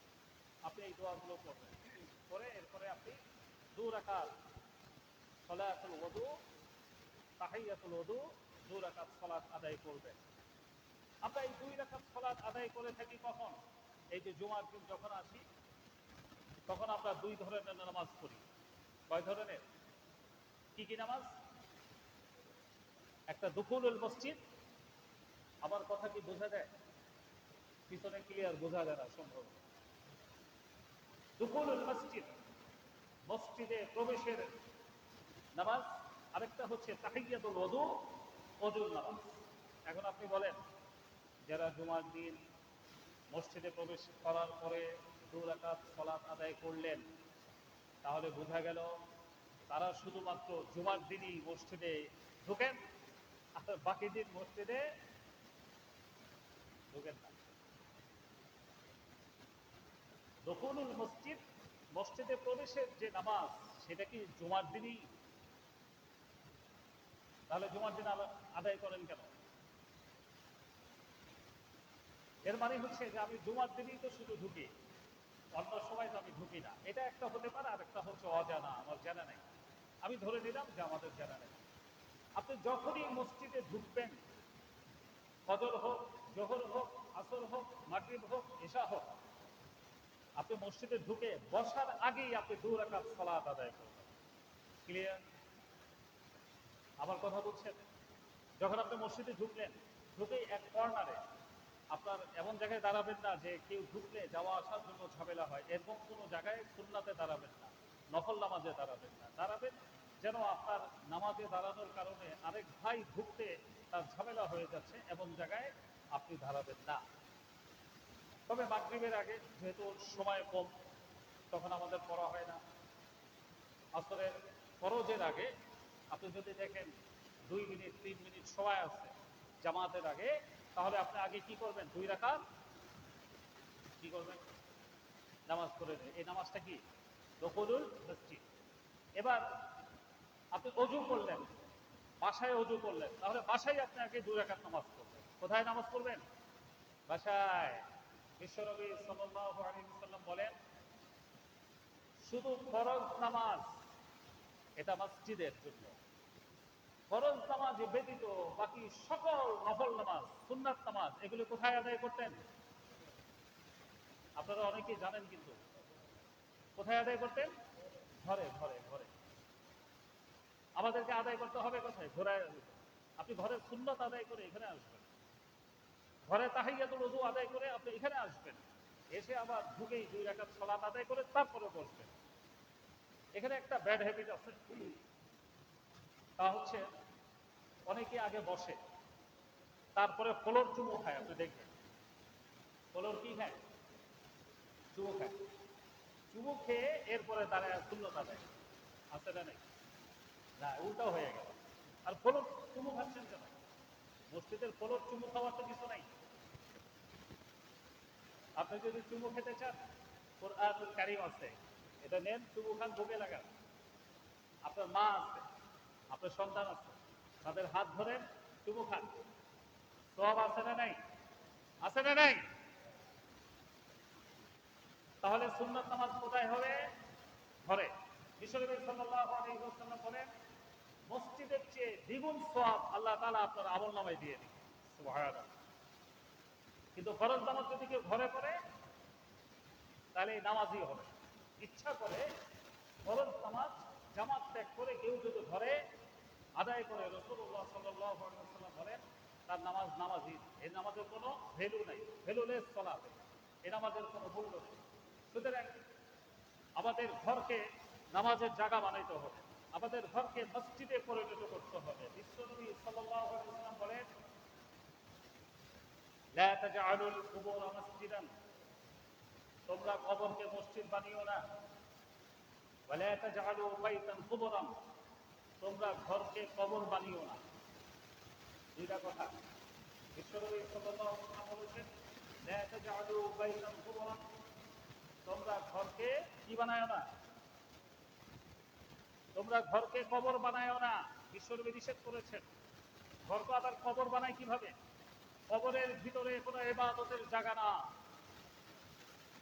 S1: আপনি এই দোয়াগুলো করবেন, করে এরপরে আপনি 2 রাকাত সালাতুল ওযু, তাহিয়াতুল ওযু, 2 রাকাত সালাত আদায় করবেন। আমরা এই 2 রাকাত সালাত আদায় করে থাকি কখন? এই যে জুমার দিন যখন আসি, তখন আমরা 2 ধরনের নামাজ পড়ি। কয় ধরনের? কি কি নামাজ? একটা দুখুলুল মসজিদ। আমার কথা কি বোঝা যায়? পিছনে ক্লিয়ার বোঝা যায় না সম্ভব। দুখুলুল মসজিদ, মসজিদে প্রবেশের নামাজ। আরেকটা হচ্ছে তাহিয়াতুল ওযু, ওযুর নামাজ। এখন আপনি বলেন, যারা জুমার দিন মসজিদে প্রবেশ করার পরে 2 রাকাত সালাত আদায় করলেন, তাহলে বোঝা গেল তারা শুধুমাত্র জুমার দিনই মসজিদে ঢুকেন, আর বাকি দিন মসজিদে ঢুকেন না। দখুলুল মসজিদ, মসজিদে প্রবেশের যে নামাজ, সেটা কি জুমার দিনই? তাহলে জুমার দিন আদায় করেন কেন? এর মানে হচ্ছে যে আমি জুমার দিনই তো শুধু ঢুকি, অন্য সময় তো আমি ঢুকি না। এটা একটা হতে পারে, আর একটা হচ্ছে অজানা, আমার জানা নেই। আমি ধরে নিলাম যে আমাদের জানা নেই। আপনি যখনই মসজিদে ঢুকবেন, ফজর হোক, জোহর হোক, আসর হোক, মাগরিব হোক, ইশা হোক, আপনি মসজিদে ঢুকে বসার আগেই আপনি 2 রাকাত সালাত আদায় করবেন। ক্লিয়ার? আমার কথা বলছেন? যখন আপনি মসজিদে ঢুকলেন, ঢুকেই এক কর্নারে আপনার এমন জায়গায় দাঁড়াবেন না যে কেউ ঢুকলে যাওয়া আসার জন্য ঝামেলা হয়, এরকম কোনো জায়গায় সুন্নাতে দাঁড়াবেন না, নফল নামাজে দাঁড়াবেন না। দাঁড়াবেন যেন আপনার নামাজে দাঁড়ানোর কারণে আরেক ভাই ঢুকতে তার ঝামেলা হয়ে যাচ্ছে, এমন জায়গায় আপনি দাঁড়াবেন না। তবে মাগরিবের আগে, যেহেতু সময় কম, তখন আমাদের পড়া হয় না। আসরের ফরজের আগে আপনি যদি দেখেন 2 মিনিট 3 মিনিট সময় আছে জামাতের আগে, তাহলে আপনি আগে কি করবেন? 2 রাকাত কি করবেন? নামাজ পড়ে নেন। এই নামাজটা কি? দখুলুল মসজিদ। এবার আপনি অজু করলেন, বাসায় অজু করলেন, তাহলে বাসায় আপনি আগে 2 রাকাত নামাজ পড়বেন। কোথায় নামাজ পড়বেন? বাসায়। বিশ্বনবী সাল্লাল্লাহু আলাইহি ওয়াসাল্লাম বলেন, শুধু ফরজ নামাজ এটা মসজিদের জন্য, ফরজ নামাজ ব্যতীত বাকি সকল নফল নামাজ, সুন্নাত নামাজ, এগুলো কোথায় আদায় করতেন? আপনারা অনেকেই জানেন, কিন্তু কোথায় আদায় করতেন? ঘরে ঘরে ঘরে। আমাদেরকে আদায় করতে হবে কোথায়? ঘোরায়। আপনি ঘরের সুন্নাত আদায় করে এখানে আসবেন, ঘরে তাহিয়াতুল ওযু আদায় করে আপনি এখানে আসবেন, এসে আবার ঢুকেই 2 রাকাত সালাত আদায় করে তারপরে বসবেন। এখানে একটা ব্যাড হ্যাবিট আছে, তা হচ্ছে অনেকে আগে বসে, তারপরে ফ্লোর চুমু খায়। আপনি দেখবেন ফ্লোর কি খায়? চুমু খায়। চুমু খেয়ে এরপরে দাঁড়ায় সুন্নত আদায়। আছে না নেই? না, উল্টাও হয়ে গেল। আর ফ্লোর চুমু খাচ্ছেন কেন? মসজিদের ফ্লোর চুমু খাওয়ার তো কিছু নাই। আপনি যদি চুমু খেতে চান, কোরআনুল কারীম আছে, এটা নেন, চুমু খান, বুকে লাগান। আপনার মা আছে, আপনার সন্তান আছে, তাদের হাত ধরেন, চুমু খান। সওয়াব আছে না নাই? আছে না নাই? তাহলে সুন্নাত নামাজ কোথায় হবে? ঘরে। বিশ্বনবী সাল্লাল্লাহু আলাইহি ওয়াসাল্লাম বলেন, মসজিদের চেয়ে দ্বিগুণ সওয়াব আল্লাহ তাআলা আপনার আমলনামায় দিয়ে দিবেন। সুবহানাল্লাহ। কিন্তু ফরজ নামাজ যদি কেউ ঘরে পড়ে, তাহলে এই নামাজই হবে। ইচ্ছা করে ফরজ নামাজ জামাত ত্যাগ করে কেউ যদি ঘরে আদায় করে, রাসূলুল্লাহ সাল্লাল্লাহু আলাইহি ওয়াসাল্লাম বলেন, তার নামাজ নামাজই। এই নামাজের কোনো ভ্যালু নাই, ভ্যালুলেস সালাত। এই নামাজের কোনো মূল্য নেই। সুতরাং আমাদের ঘরকে নামাজের জায়গা বানাইতে হবে, আমাদের ঘরকে মসজিদে পরিণত করতে হবে। বিশ্বনবী সাল্লাল্লাহু আলাইহি ওয়াসাল্লাম বলেন, লা তাজআলুল কুবুর মাসজিদান, তোমরা কবরকে মসজিদ বানিও না। ওয়ালা তাজআলু বাইতান কুবরান, তোমরা ঘরকে কবর বানিও না। দুইটা কথা বিশ্বনবী সাল্লাল্লাহু আলাইহি ওয়াসাল্লাম বলেছেন, লা তাজআলু বাইতান কুবরান, তোমরা ঘরকে কি বানায়ো না, তোমরা ঘরকে কবর বানায়ো না। বিশ্বনবী নিষেধ করেছেন। ঘরকে আবার কবর বানায় কিভাবে? কবরের ভিতরে কোনো ইবাদতের জায়গা না,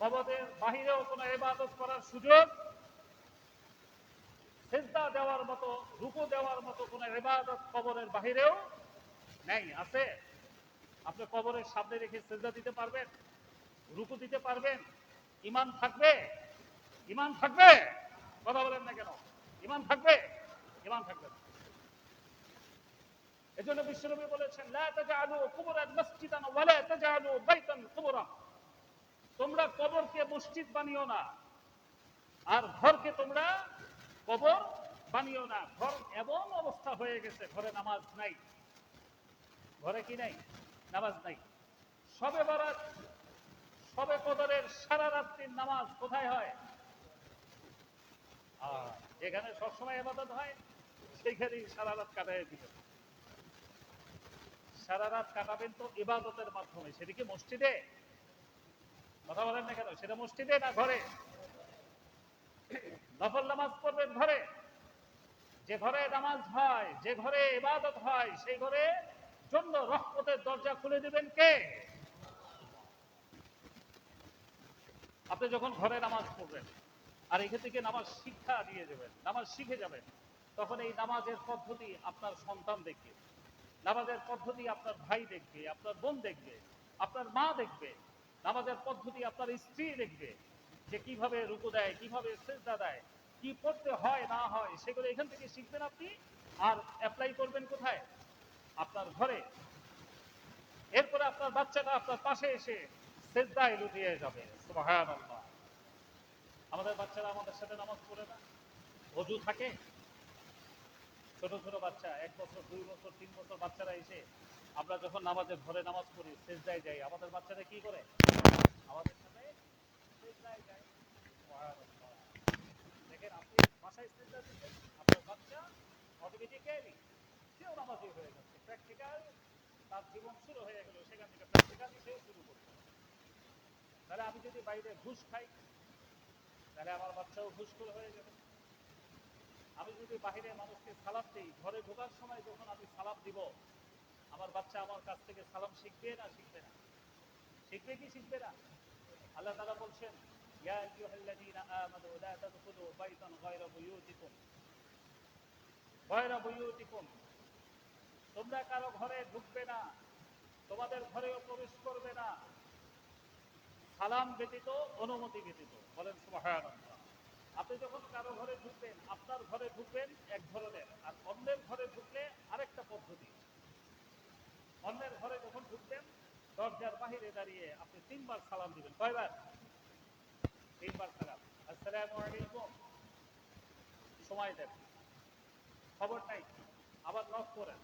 S1: কবরের বাহিরেও কোনো ইবাদত করার সুযোগ, সিজদা দেওয়ার মতো, রুকু দেওয়ার মতো কোনো ইবাদত কবরের বাহিরেও নেই। আছে? আপনি কবরের সামনে রেখে সিজদা দিতে পারবেন? রুকু দিতে পারবেন? ঈমান থাকবে? ঈমান থাকবে? কথা বলেন না কেন? ঈমান থাকবে? ঈমান থাকবে না। এজন্য বিশ্বনবী বলেছেন, লা তাজআলু কুবরান মাসজিদান ওয়া লা তাজআলু বাইতান কুবরা, তোমরা কবরকে মসজিদ বানিও না, আর ঘরকে তোমরা কবর বানিও না। ঘর এমন অবস্থা হয়ে গেছে, ঘরে নামাজ নাই। ঘরে কি নাই? নামাজ নাই। শবে বরাত, শবে কদরের সারা রাত্রির নামাজ কোথায় হয়? যেখানে সবসময় ইবাদত হয় সেইখানেই সারা রাত কাটায় দিবেন। সারা রাত কাটাবেন তো ইবাদতের মাধ্যমে, সেটা কি মসজিদে? কথা বলেন না কেন? সেটা মসজিদে না ঘরে? নফল নামাজ পড়বেন ঘরে। যে ঘরে নামাজ হয়, যে ঘরে ইবাদত হয়, সেই ঘরে জন্য রহমতের দরজা খুলে দিবেন কে? আপনি যখন ঘরে নামাজ পড়বেন আর এখান থেকে নামাজ শিক্ষা দিয়ে যাবেন, নামাজ শিখে যাবেন, তখন এই নামাজের পদ্ধতি আপনার সন্তান দেখবে, নামাজের পদ্ধতি আপনার ভাই দেখবে, আপনার বোন দেখবে, আপনার মা দেখবে, নামাজের পদ্ধতি আপনার স্ত্রী দেখবে, যে কিভাবে রুকু দেয়, কিভাবে সিজদা দেয়, কি পড়তে হয় না হয়, সেগুলো এখান থেকে শিখবেন আপনি। আর অ্যাপ্লাই করবেন কোথায়? আপনার ঘরে। এরপরে আপনার বাচ্চাটা আপনার পাশে এসে সিজদায় লুটিয়ে যাবে। সুবহানাল্লাহ। আমাদের বাচ্চারা আমাদের সাথে নামাজ পড়ে না, অজু থাকে। ছোট ছোট বাচ্চা, 1 বছর 2 বছর 3 বছর বাচ্চারা এসে আমরা যখন নামাজের ঘরে নামাজ পড়ি, সিজদায় যাই, আমাদের বাচ্চারা কি করে? আমাদের সাথে সিজদায় যায়। সুবহানাল্লাহ। দেখেন, আপনি বাসায় সিজদা দিচ্ছেন, আপনার বাচ্চা অটোমেটিক্যালি সেও নামাজি হয়ে যাচ্ছে। প্র্যাকটিক্যাল তার জীবন শুরু হয়ে গেল, সেখান থেকে প্র্যাকটিক্যালি সেও শুরু করতে হবে। তাহলে আমি যদি বাইরে ঘুষ খাই, তাহলে আমার বাচ্চাও ঘুষখোর হয়ে যাবে। আমি যদি বাহিরে মানুষকে সালাম দিই, ঘরে ঢোকার সময় যখন আমি সালাম দিব, আমার বাচ্চা আমার কাছ থেকে সালাম শিখবে না শিখবে না? শিখবে কি শিখবে না? আল্লাহ তাআলা বলছেন, ইয়া আইয়ুহাল্লাযীনা আমানু লা তাদখুলু বাইতান গায়রা বুয়ুতিকুম, তোমরা কারো ঘরে ঢুকবে না, তোমাদের ঘরেও প্রবেশ করবে না সালাম ব্যতীত, অনুমতি ব্যতীত। বলেন সুবহানাল্লাহ। আপনি যখন কারো ঘরে ঢুকবেন, আপনার ঘরে ঢুকবেন এক ধরনের, আর অন্যের ঘরে ঢুকলে আরেকটা পদ্ধতি। অন্যের ঘরে যখন ঢুকবেন, দরজার বাহিরে দাঁড়িয়ে আপনি 3 বার সালাম দিবেন। কয়বার? 3 বার সালাম। আসসালামু আলাইকুম, সময় দেন, খবর নাই, আবার নক করেন,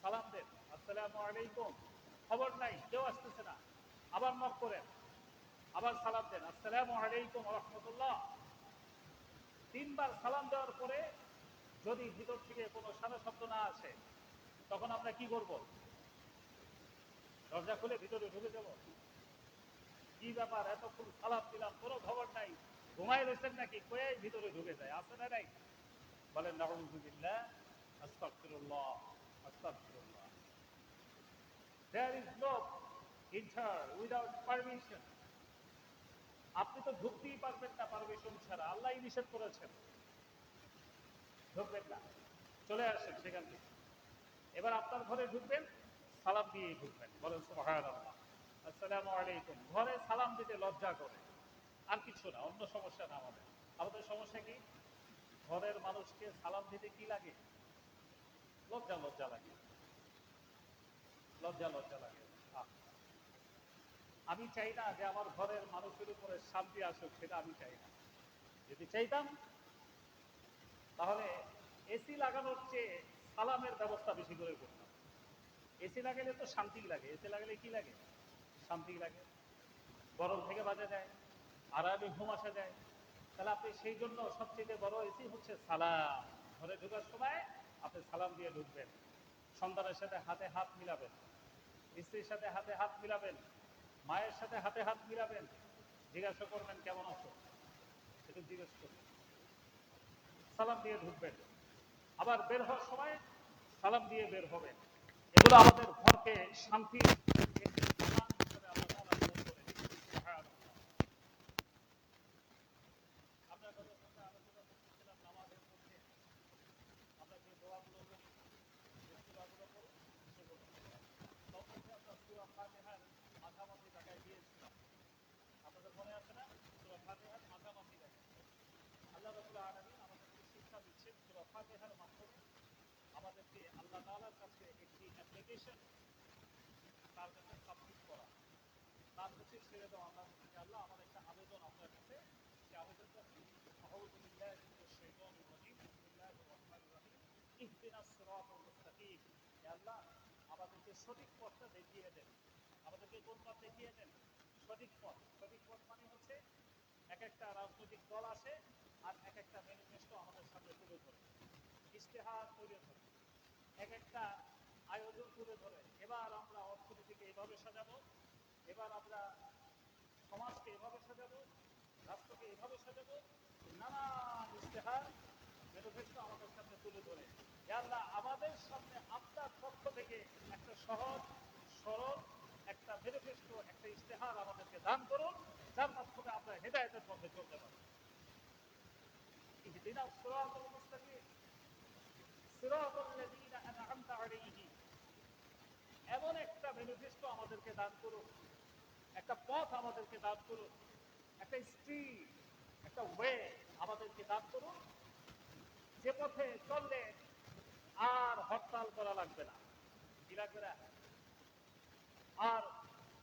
S1: সালাম দেন, আসসালামু আলাইকুম, খবর নাই, কেউ আসতেছে না, আবার নক করেন, আবার সালাম দেন, আসসালামু আলাইকুম ওয়া রাহমাতুল্লাহ। 3 বার সালাম দেওয়ার পরে যদি ভিতর থেকে কোনো সারা শব্দ না আসে, তখন আমরা কি করব? দরজা খুলে ভিতরে ঢুকে যাব? কি ব্যাপার, এতক্ষণ সালাম দিলাম, কোনো খবর নাই, ঘুমায় রয়েছেন নাকি, কয়ে ভিতরে ঢুকে যায়? আছে না নাই? বলেন নাউযুবিল্লাহ, আস্তাগফিরুল্লাহ, আস্তাগফিরুল্লাহ। There is no enter without permission. আপনি তো ঢুকতেই পারবেন না পারমিশন ছাড়া, আল্লাহই নিষেধ করেছেন, ঢুকবেন না, চলে আসেন সেখান থেকে। এবার আপনার ঘরে ঢুকবেন, সালাম দিয়েই ঢুকবেন। বলেন সুবহানাল্লাহ। আসসালামু আলাইকুম। ঘরে সালাম দিতে লজ্জা করে, আর কিছু না, অন্য সমস্যা না। আমাদের আমাদের সমস্যা কি? ঘরের মানুষকে সালাম দিতে কি লাগে? লজ্জা লজ্জা লাগে, লজ্জা লজ্জা লাগে। আমি চাই না যে আমার ঘরের মানুষের উপরে শান্তি আসুক, সেটা আমি চাই না। যদি চাইতাম তাহলে এসি লাগানোর চেয়ে সালামের ব্যবস্থা বেশি করে করতাম। এসি লাগালে তো শান্তি লাগে, এসি লাগালে কি লাগে? শান্তি লাগে। গরম থেকে বাঁচা যায়, আরামে ঘুম আসা যায়। তাহলে আপনি সেই জন্য সবচেয়ে বড় এসি হচ্ছে সালাম। ঘরে ঢোকার সময় আপনি সালাম দিয়ে ঢুকবেন, সন্তানের সাথে হাতে হাত মিলাবেন, স্ত্রীর সাথে হাতে হাত মিলাবেন, মায়ের সাথে হাতে হাত মিলাবেন, জিজ্ঞাসা করবেন কেমন আছো, একটু জিজ্ঞেস করবেন, সালাম দিয়ে ঢুকবেন। আবার বের হওয়ার সময় সালাম দিয়ে বের হবেন। এগুলো আমাদের ঘরকে শান্তি আপনার কথা সাথে আলোচনা করতেছিলাম নামাজের মধ্যে আমরা যে দোয়াগুলো করি, যে সূরাগুলো করি, সেগুলো তখন আমরা সূরা ফাতিহার মাঝামাঝি জায়গায় দিয়েছিলাম। আপনাদের মনে আছে না? সূরা ফাতিহার মাঝামাঝি জায়গায় আল্লাহ রাব্বুল আলামিন আমাদেরকে শিক্ষা দিচ্ছেন সূরা ফাতিহার মাধ্যমে আমাদেরকে আল্লাহ তাআলার কাছে একটি অ্যাপ্লিকেশন তার কাছে সাবমিট করা, তার কাছে ছেড়ে দেওয়া। আল্লাহ কাছে, আল্লাহ আমার একটা আবেদন আপনার কাছে, সেই আবেদনটা কি? আউযু বিল্লাহি মিনাশ শাইতানির রাজীম, বিসমিল্লাহির রহমানির রহিম, ইহদিনাস সিরাতাল মুস্তাকিম। হে আল্লাহ, আমাদেরকে সঠিক পথটা দেখিয়ে দেন। আমাদেরকে কোন পথ দেখিয়ে দেন? সঠিক পথ। সঠিক পথ মানে হচ্ছে এক একটা রাজনৈতিক দল আসে আর এক একটা ম্যানিফেস্টো আমাদের সামনে তুলে ধরে, ইশতেহার তুলে ধরে, এক একটা আয়োজন তুলে ধরে। এবার আমরা অর্থনীতিকে এভাবে সাজাবো, এবার আমরা সমাজকে এভাবে সাজাবো, রাষ্ট্রকে এভাবে সাজাবো, নানান ইশতেহার ম্যানিফেস্টো আমাদের সামনে তুলে ধরে। আল্লাহ আমাদের সামনে আপনার পক্ষ থেকে একটা সহজ সরল একটা ম্যানিফেস্টো, একটা ইশতেহার আমাদেরকে দান করুন, যার মাধ্যমে আমরা হেদায়েতের পথে চলতে পারি। ইহদিনাস সিরাতাল মুস্তাকিম সিরাতাল লাযীনা আন'আমতা আলাইহিম। এমন একটা ম্যানিফেস্টো আমাদেরকে দান করুন, একটা পথ আমাদেরকে দান করুন, একটা স্ট্রিট, একটা ওয়ে আমাদেরকে দান করুন, যে পথে চললে আর হরতাল করা লাগবে না। কি লাগবে না? আর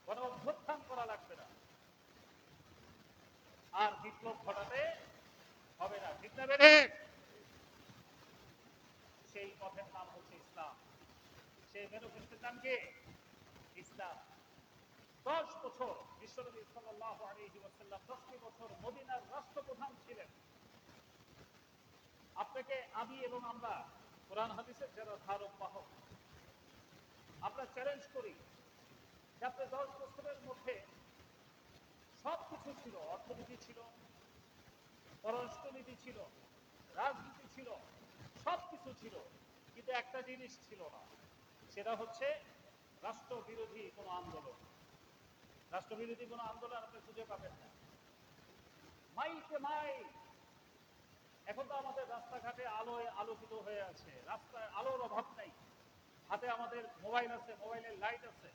S1: গণ অভ্যুত্থান করা লাগবে না, আর বিপ্লব ঘটাতে হবে না। ঠিক না বেঠে? সেই পথের নাম হচ্ছে ইসলাম। সেই ম্যানিফেস্টোর নাম কি? ইসলাম। 10 বছর বিশ্বনবী সাল্লাল্লাহু আলাইহি ওয়াসাল্লাম 10টি বছর মদিনার রাষ্ট্রপ্রধান ছিলেন। আপনাকে আমি এবং আমরা কোরআন হাদিসের যারা ধারক বাহক, আমরা চ্যালেঞ্জ করি যে আপনি 10 বছরের মধ্যে সব কিছু ছিল, অর্থনীতি ছিল, পররাষ্ট্রনীতি ছিল, রাজনীতি ছিল, সব কিছু ছিল, কিন্তু একটা জিনিস ছিল না, সেটা হচ্ছে রাষ্ট্রবিরোধী কোনো আন্দোলন। রাষ্ট্রবিরোধী কোনো আন্দোলন আপনি খুঁজে পাবেন না। মাইকে মাই। এখন তো আমাদের রাস্তাঘাটে আলোয় আলোকিত হয়ে আছে, রাস্তায় আলোর অভাব নাই, হাতে আমাদের মোবাইল আছে, মোবাইলের লাইট আছে।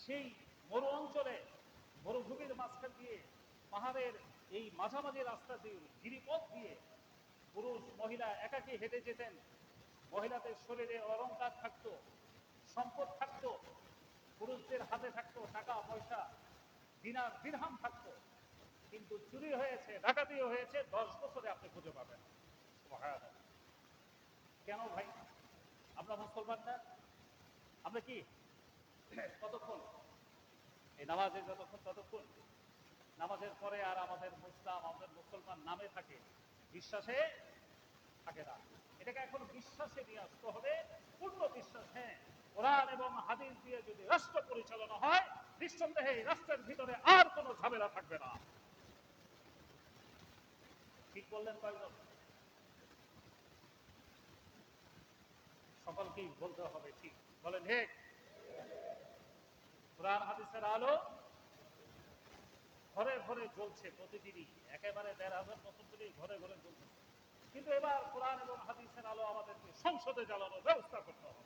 S1: সেই মরু অঞ্চলে মরুভূমির মাঝখান দিয়ে পাহাড়ের এই মাঝামাঝি রাস্তা দিয়ে গিরিপথ দিয়ে পুরুষ মহিলা একাকী হেঁটে যেতেন। মহিলাদের শরীরে অলংকার থাকতো, সম্পদ থাকতো, পুরুষদের হাতে থাকতো টাকা পয়সা, দিনার দিরহাম থাকতো, কিন্তু চুরি হয়েছে, ডাকাতিও হয়েছে 10 বছরে আপনি খুঁজে পাবেন। কেন ভাই? আমরা মুসলমান না? আমরা কি কতক্ষণ এই নামাজের যতক্ষণ ততক্ষণ, নামাজের পরে আর আমাদের মুসলাম, আমাদের মুসলমান নামে থাকে, বিশ্বাসে থাকে না। এটাকে এখন বিশ্বাসে নিয়ে আসতে হবে, পূর্ণ বিশ্বাস। হ্যাঁ, কোরআন এবং হাদিস দিয়ে যদি রাষ্ট্র পরিচালনা হয়, নিঃসন্দেহে এই রাষ্ট্রের ভিতরে আর কোনো ঝামেলা থাকবে না। ঠিক বললেন কয়েকজন? সকলকেই বলতে হবে ঠিক। বলেন ঠিক? কোরআন হাদিসের আলো ঘরে ঘরে জ্বলছে প্রতিদিনই, একেবারে ১,৫০০ বছর ধরেই ঘরে ঘরে জ্বলছে। কিন্তু এবার কোরআন এবং হাদিসের আলো আমাদেরকে সংসদে জ্বালানোর ব্যবস্থা করতে হবে।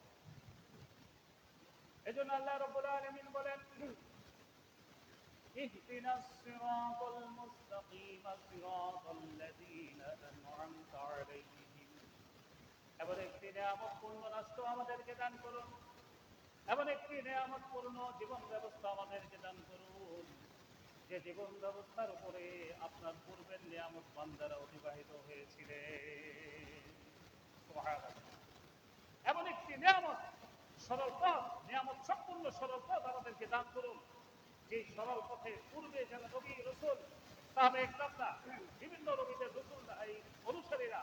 S1: এজন্য আল্লাহ রাব্বুল আলামিন বলেন, ইহদিনাস সিরাতাল মুস্তাকিম সিরাতাল লাযীনা আন'আমতা আলাইহিম। এমন একটি নিয়ামতপূর্ণ রাষ্ট্র আমাদেরকে দান করুন, এমন একটি নিয়ামতপূর্ণ জীবন ব্যবস্থা আমাদেরকে দান করুন, যে জীবন ব্যবস্থার উপরে আপনার পূর্বের নিয়ামত বান্দারা অতিবাহিত হয়েছিলেন। সুবহানাল্লাহ। এমন একটি নিয়ামত সরল পথ, নিয়ামত সম্পূর্ণ সরল পথ আমাদেরকে দান করুন, যে সরল পথে পূর্বে যেন নবী রাসূল সাহাবায়ে কেরামরা বিভিন্ন নবীদের রাসূল এই অনুসারীরা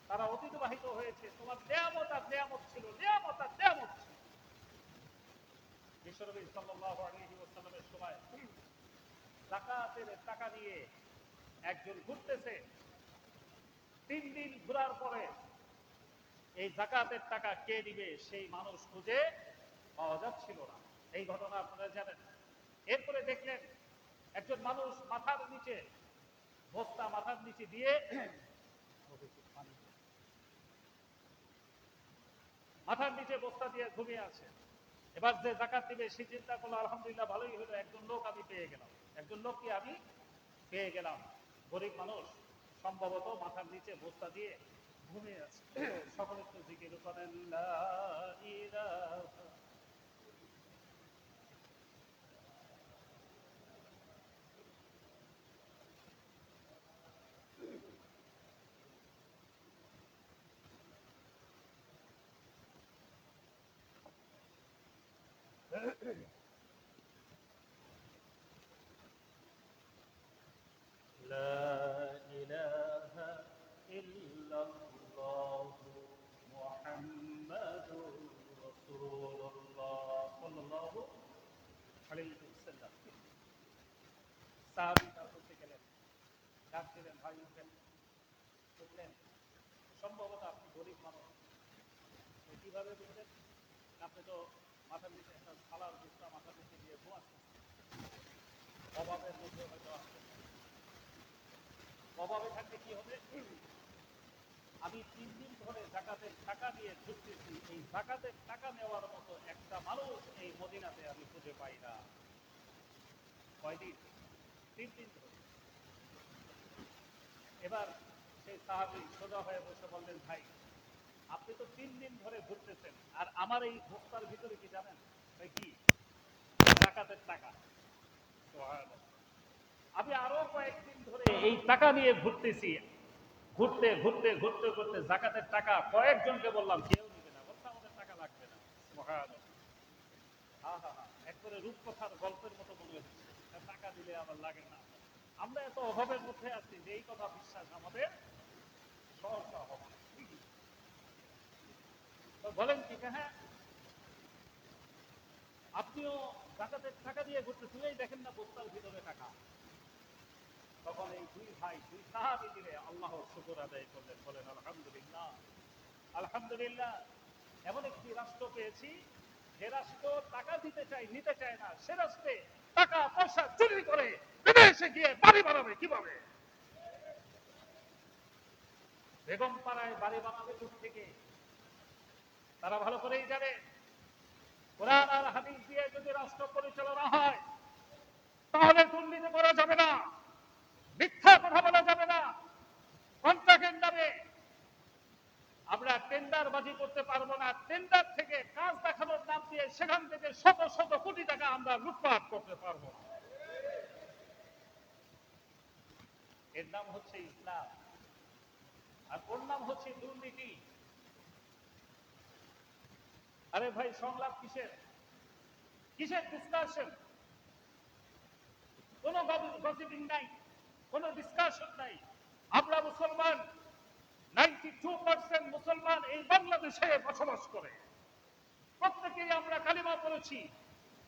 S1: তারা অতিবাহিত হয়েছে, তোমার নিয়ামত আর নিয়ামত ছিল, নিয়ামত আর নিয়ামত ছিল। বিশ্বনবী সাল্লাল্লাহু আলাইহি ওয়াসাল্লামের সময় যাকাতের টাকা নিয়ে একজন ঘুরতেছে, 3 দিন ঘোরার পরে এই যাকাতের টাকা কে দিবে সেই মানুষ খুঁজে পাওয়া যাচ্ছিল না। এই ঘটনা আপনারা জানেন। এরপরে দেখলেন একজন মানুষ মাথার নিচে বস্তা মাথার নিচে দিয়ে মাথার নিচে বস্তা দিয়ে ঘুমিয়ে আছে। এবার যে যাকাত দিবে সে চিন্তা করলো, আলহামদুলিল্লাহ ভালোই হলো, একজন লোক আমি পেয়ে গেলাম, একজন লোককে আমি পেয়ে গেলাম। গরিব মানুষ সম্ভবত মাথার নিচে বস্তা দিয়ে ঘুমিয়ে আছে। সকলে তো জিকির করেন লা ইলাহা لا إله إلا الله محمد رسول الله صلى الله عليه وسلم। সাহাবী তার করতে গেলেন, ডাক দিলেন, ভাই উঠেন। উঠলেন, সম্ভবত আপনি গরিব মানুষ, কিভাবে বুঝলেন? আপনি তো মাথার নিচে একটা থালার বস্তা মাথার নিচে দিয়ে ঘুমাচ্ছেন, অভাবের মধ্যে হয়তো আসছেন। অভাবে থাকলে কি হবে? আমি 3 দিন ধরে যাকাতের টাকা নিয়ে ঘুরতেছি, এই যাকাতের টাকা নেওয়ার মতো একটা মানুষ এই মদিনাতে আমি খুঁজে পাই না। কয়দিন? 3 দিন ধরে। এবার সেই সাহাবী সোজা হয়ে বসে বললেন, ভাই আপনি তো 3 দিন ধরে ঘুরতেছেন, আর আমার এই বস্তার ভিতরে কি জানেন ভাই? কি? যাকাতের টাকা। সুবহানাল্লাহ। আমি আরো কয়েকদিন ধরে এই টাকা নিয়ে ঘুরতেছি, ঘুরতে ঘুরতে ঘুরতে ঘুরতে যাকাতের টাকা কয়েকজনকে বললাম, কেউ নিবে না, বলছে আমাদের টাকা লাগবে না। সুবহানাল্লাহ। হ্যাঁ হ্যাঁ হ্যাঁ, একবারে রূপকথার গল্পের মতো মনে হচ্ছে, টাকা দিলে আমার লাগে না। আমরা এত অভাবের মধ্যে আছি যে এই কথা বিশ্বাস আমাদের সহজা হবে। বলেন কি? হ্যাঁ, আপনিও যাকাতের টাকা দিয়ে ঘুরতেছেন, এই দেখেন না বস্তার ভিতরে টাকা। তখন এই দুই ভাই, দুই সাহাবী মিলে আল্লাহর শুকর আদায় করলেন, বলেন আলহামদুলিল্লাহ। আলহামদুলিল্লাহ, এমন একটি রাষ্ট্র পেয়েছি যে রাষ্ট্র টাকা দিতে চায়, নিতে চায় না। সে রাষ্ট্রে টাকা পয়সা চুরি করে বিদেশে গিয়ে বাড়ি বানাবে কিভাবে? বেগম পাড়ায় বাড়ি বানাবে দূর থেকে, তারা ভালো করেই জানে কোরআন আর হাদিস দিয়ে যদি রাষ্ট্র পরিচালনা হয় তাহলে দুর্নীতি করা যাবে না, মিথ্যা কথা বলা যাবে না, কন্ট্রাক্টের নামে আমরা টেন্ডারবাজি করতে পারবো না, টেন্ডার থেকে কাজ দেখানোর নাম দিয়ে সেখান থেকে শত শত কোটি টাকা আমরা লুটপাট করতে পারবো। এর নাম হচ্ছে ইসলাম, আর ওর নাম হচ্ছে দুর্নীতি। আরে ভাই, সংলাপ কিসের? কিসের ডিসকাশন? কোনো গসিপিং নাই, কোনো ডিসকাশন নাই। আমরা মুসলমান, 92% মুসলমান এই বাংলাদেশে বসবাস করে। প্রত্যেকেই আমরা কালিমা পড়েছি।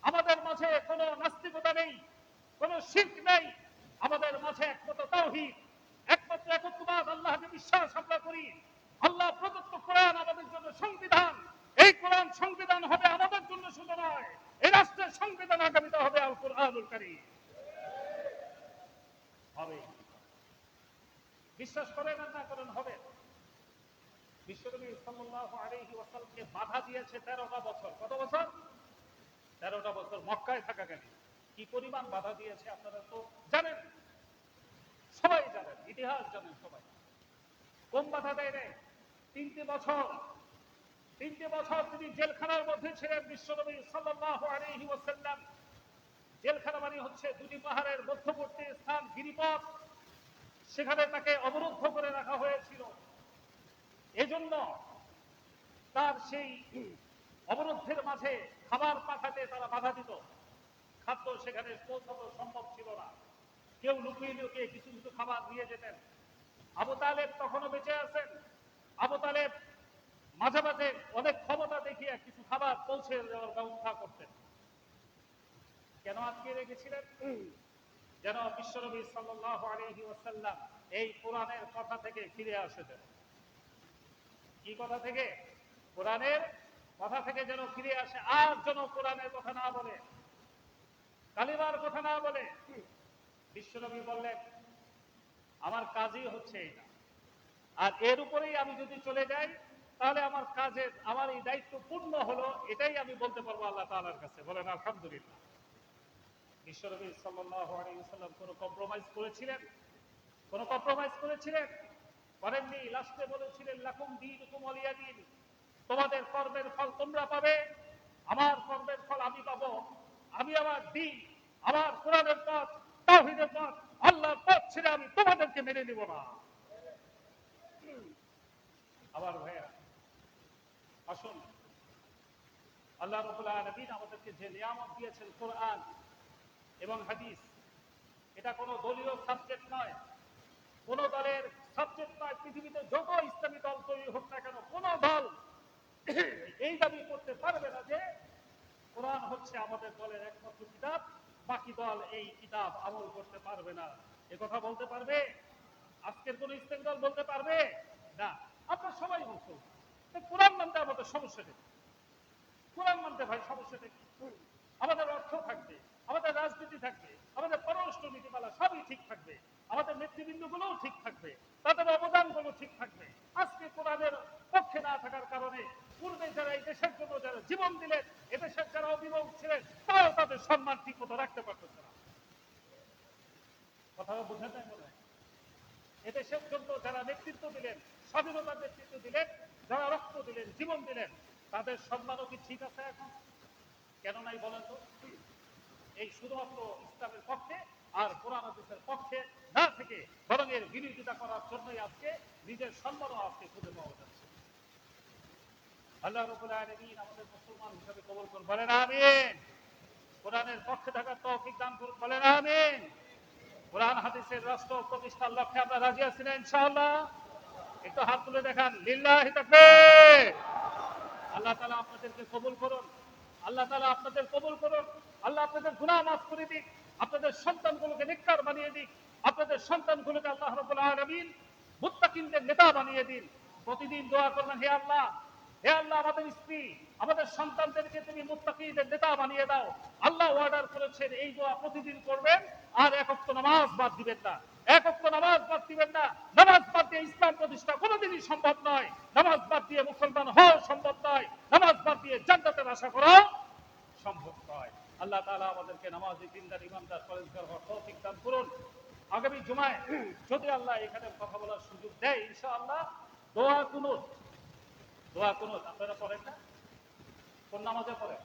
S1: আমাদের মাঝে কোনো নাস্তিকতা নেই, কোনো শিরক নেই। আমাদের মাঝে একমাত্র তাওহীদ, একমাত্র একত্ববাদ, আল্লাহকে বিশ্বাস আমরা করি। আল্লাহ প্রদত্ত কোরআন আমাদের জন্য সংবিধান। এই কোরআন সংবিধান হবে আমাদের জন্য শুধু নয়, এই রাষ্ট্রের সংবিধান আগামীতে হবে আল কোরআনুল কারীম। হবে, বিশ্বাস করেন আর না করেন হবে। বিশ্বনবী সাল্লাল্লাহু আলাইহি ওয়াসাল্লামকে বাধা দিয়েছে 13টা বছর। কত বছর? 13টা বছর মক্কায় থাকাকালীন কি পরিমাণ বাধা দিয়েছে আপনারা তো জানেন, সবাই জানেন, ইতিহাস জানেন সবাই। কোন বাধা দেয় নাই? 3টে বছর। 3টে বছর তিনি জেলখানার মধ্যে ছিলেন। বিশ্বনবী সাল্লাল্লাহু আলাইহি ওয়াসাল্লাম, জেলখানা মানে হচ্ছে দুটি পাহাড়ের মধ্যবর্তী স্থান, গিরিপথ, সেখানে তাকে অবরুদ্ধ করে রাখা হয়েছিল। এজন্য তার সেই অবরোধের মাঝে খাবার পাঠাতে তারা বাধা দিত। খাদ্য সেখানে পৌঁছানো সম্ভব ছিল না। কেউ লুকিয়ে লুকিয়ে কিছু কিছু খাবার দিয়ে যেতেন। আবু তালেব তখনও বেঁচে আছেন। আবু তালেব মাঝে মাঝে অনেক ক্ষমতা দেখিয়ে কিছু খাবার পৌঁছে দেওয়ার ব্যবস্থা করতেন। কেন আটকে রেখেছিলেন? যেন বিশ্বনবী সাল্লাল্লাহু আলাইহি ওয়াসাল্লাম এই কোরআনের কথা থেকে ফিরে আসেন। কি কথা থেকে? কোরআনের কথা থেকে যেন ফিরে আসে, আর যেন কোরআনের কথা না বলে, কালিমার কথা না বলে। বিশ্বনবী বললেন, আমার কাজই হচ্ছে এটা, আর এর উপরেই আমি যদি চলে যাই তাহলে আমার কাজের, আমার এই দায়িত্ব পূর্ণ হলো, এটাই আমি বলতে পারবো আল্লাহ তাআলার কাছে। বলেন আলহামদুলিল্লাহ। বিশ্বনবী সাল্লাল্লাহু আলাইহি ওয়াসাল্লাম কোনো কম্প্রোমাইজ করেছিলেন? কোনো কম্প্রোমাইজ করেছিলেন? করেননি। লাস্টে বলেছিলেন, লাকুম দীনুকুম ওয়ালিয়া দীন, তোমাদের কর্মের ফল তোমরা পাবে, আমার কর্মের ফল আমি পাবো। আমি আমার দ্বীন, আমার কোরআনের পথ, তাওহীদের পথ, আল্লাহর পথ ছেড়ে আমি তোমাদেরকে মেনে নিব না। আবার ভাইয়া আসুন, আল্লাহ রাব্বুল আলামিন আমাদেরকে যে নিয়ামত দিয়েছেন কোরআন এবং হাদিস, এটা কোনো দলীয় সাবজেক্ট নয়, কোন দলের সাবজেক্ট নয়। পৃথিবীতে যত ইসলামী দল তৈরি হোক না কেন, কোন দল এই দাবি করতে পারবে না যে কোরআন হচ্ছে আমাদের দলের একমাত্র কিতাব, বাকি দল এই কিতাব আমল করতে পারবে না। এ কথা বলতে পারবে? আজকের কোন ইসলামী দল বলতে পারবে না। আপনার সবাই বলছো কোরআন মানতে আমাদের সমস্যা নেই। কোরআন মানতে ভাই সমস্যা নেই। আমাদের অর্থ থাকবে, আমাদের রাজনীতি থাকবে, আমাদের পররাষ্ট্র নীতিমালা সবই ঠিক থাকবে, আমাদের নেতৃবৃন্দগুলোও ঠিক থাকবে, তাদের অবদানগুলো ঠিক থাকবে। আজকে কোরআনের পক্ষে না থাকার কারণে পূর্বে যারা এই দেশের জন্য যারা জীবন দিলেন, এদেশের যারা অভিভাবক ছিলেন, তারাও তাদের সম্মান ঠিক মতো রাখতে পারতেছে না। কথা বোঝা যায় মনে হয়? এদেশের জন্য যারা নেতৃত্ব দিলেন, স্বাধীনতার নেতৃত্ব দিলেন, যারা রক্ত দিলেন, জীবন দিলেন, তাদের সম্মানও কি ঠিক আছে এখন? কেন নাই বলেন তো? এই শুধুমাত্র ইসলামের পক্ষে আর কোরআন হাদিসের পক্ষে না থেকে বরং এর বিরোধিতা করার জন্যই আজকে নিজের সম্মানও আজকে খুঁজে পাওয়া যাচ্ছে। আল্লাহ রাব্বুল আলামিন আমাদের মুসলমান হিসেবে কবুল করুন, বলেন আমিন। কোরআনের পক্ষে থাকার তৌফিক দান করুন, বলেন আমিন। কোরআন হাদিসের রাষ্ট্র প্রতিষ্ঠার লক্ষ্যে আমরা রাজি আছি না ইনশাআল্লাহ? একটু হাত তুলে দেখান, লিল্লাহি তাকবীর। আল্লাহ তাআলা আপনাদেরকে কবুল করুন, আল্লাহ তাআলা আপনাদের কবুল করুন, আল্লাহ আপনাদের গুনাহ মাফ করে দিক, আপনাদের সন্তানগুলোকে নেককার বানিয়ে দিক, আপনাদের সন্তানগুলোকে আল্লাহ রাব্বুল আলামিন মুত্তাকিনদের নেতা বানিয়ে দিন। প্রতিদিন দোয়া করবেন, হে আল্লাহ, হে আল্লাহ, আমাদের স্ত্রী, আমাদের সন্তানদেরকে তুমি মুত্তাকিদের নেতা বানিয়ে দাও। আল্লাহ অর্ডার করেছেন এই দোয়া প্রতিদিন করবেন, আর এক ওয়াক্ত নামাজ বাদ দিবেন না, এক ওয়াক্ত নামাজ বাদ দিবেন না। নামাজ বাদ দিয়ে ইসলাম প্রতিষ্ঠা কোনোদিনই সম্ভব নয়, নামাজ বাদ দিয়ে মুসলমান হওয়া সম্ভব নয়, নামাজ বাদ দিয়ে জান্নাতের আশা করা সম্ভব নয়। আল্লাহ তাআলা আমাদেরকে নামাজি, দিনদার, ইমানদার, পরেজগার হওয়ার তৌফিক দান করুন। আগামী জুমায় যদি আল্লাহ এখানে কথা বলার সুযোগ দেয়, ইনশাআল্লাহ দোয়া কুনুত, দোয়া কুনুত আপনারা পড়েন না? কোন নামাজে পড়েন?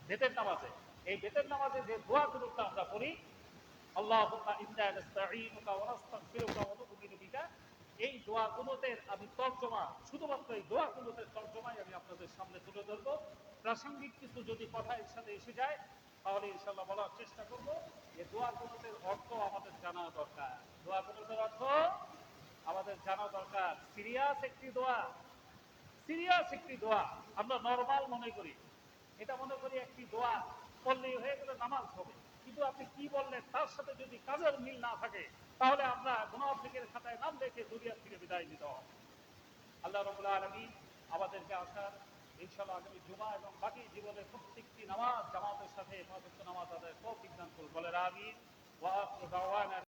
S1: বেতের নামাজে। এই বেতের নামাজে যে দোয়া কুনুতটা আমরা পড়ি, আল্লাহুম্মা ইন্না নাস্তাঈনুকা ওয়া নাস্তাগফিরুকা ওয়া নু'মিনু বিকা, এই দোয়া কুনুতের আমি তরজমা, শুধুমাত্র এই দোয়া কুনুতের তরজমাই আমি আপনাদের সামনে তুলে ধরব। প্রাসঙ্গিক কিছু যদি কথা এর সাথে এসে যায় তাহলে ইনশাআল্লাহ বলার চেষ্টা করব। এই দোয়া কুনুতের অর্থ আমাদের জানা দরকার। দোয়া কুনুতের অর্থ আমাদের জানা দরকার। সিরিয়াস একটি দোয়া, সিরিয়াস একটি দোয়া। আমরা নরমাল মনে করি, এটা মনে করি একটি দোয়া পড়লেই হয়ে গেলে নামাজ হবে। কিন্তু আপনি কি বললেন তার সাথে যদি কাজের মিল না থাকে তাহলে আমরা মুনাফিকের খাতায় নাম লিখে দুনিয়া থেকে বিদায় নিতে হবে। আল্লাহ রাব্বুল আলামিন আমাদেরকে আসার ইনশাআল্লাহ আগামী জুমা এবং বাকি জীবনের প্রত্যেকটি নামাজ জামাতের সাথে পাঁচ ওয়াক্ত নামাজ আদায়ের তৌফিক দান করুন, বলেন আমিন। ওয়া আখিরু দাওয়ানা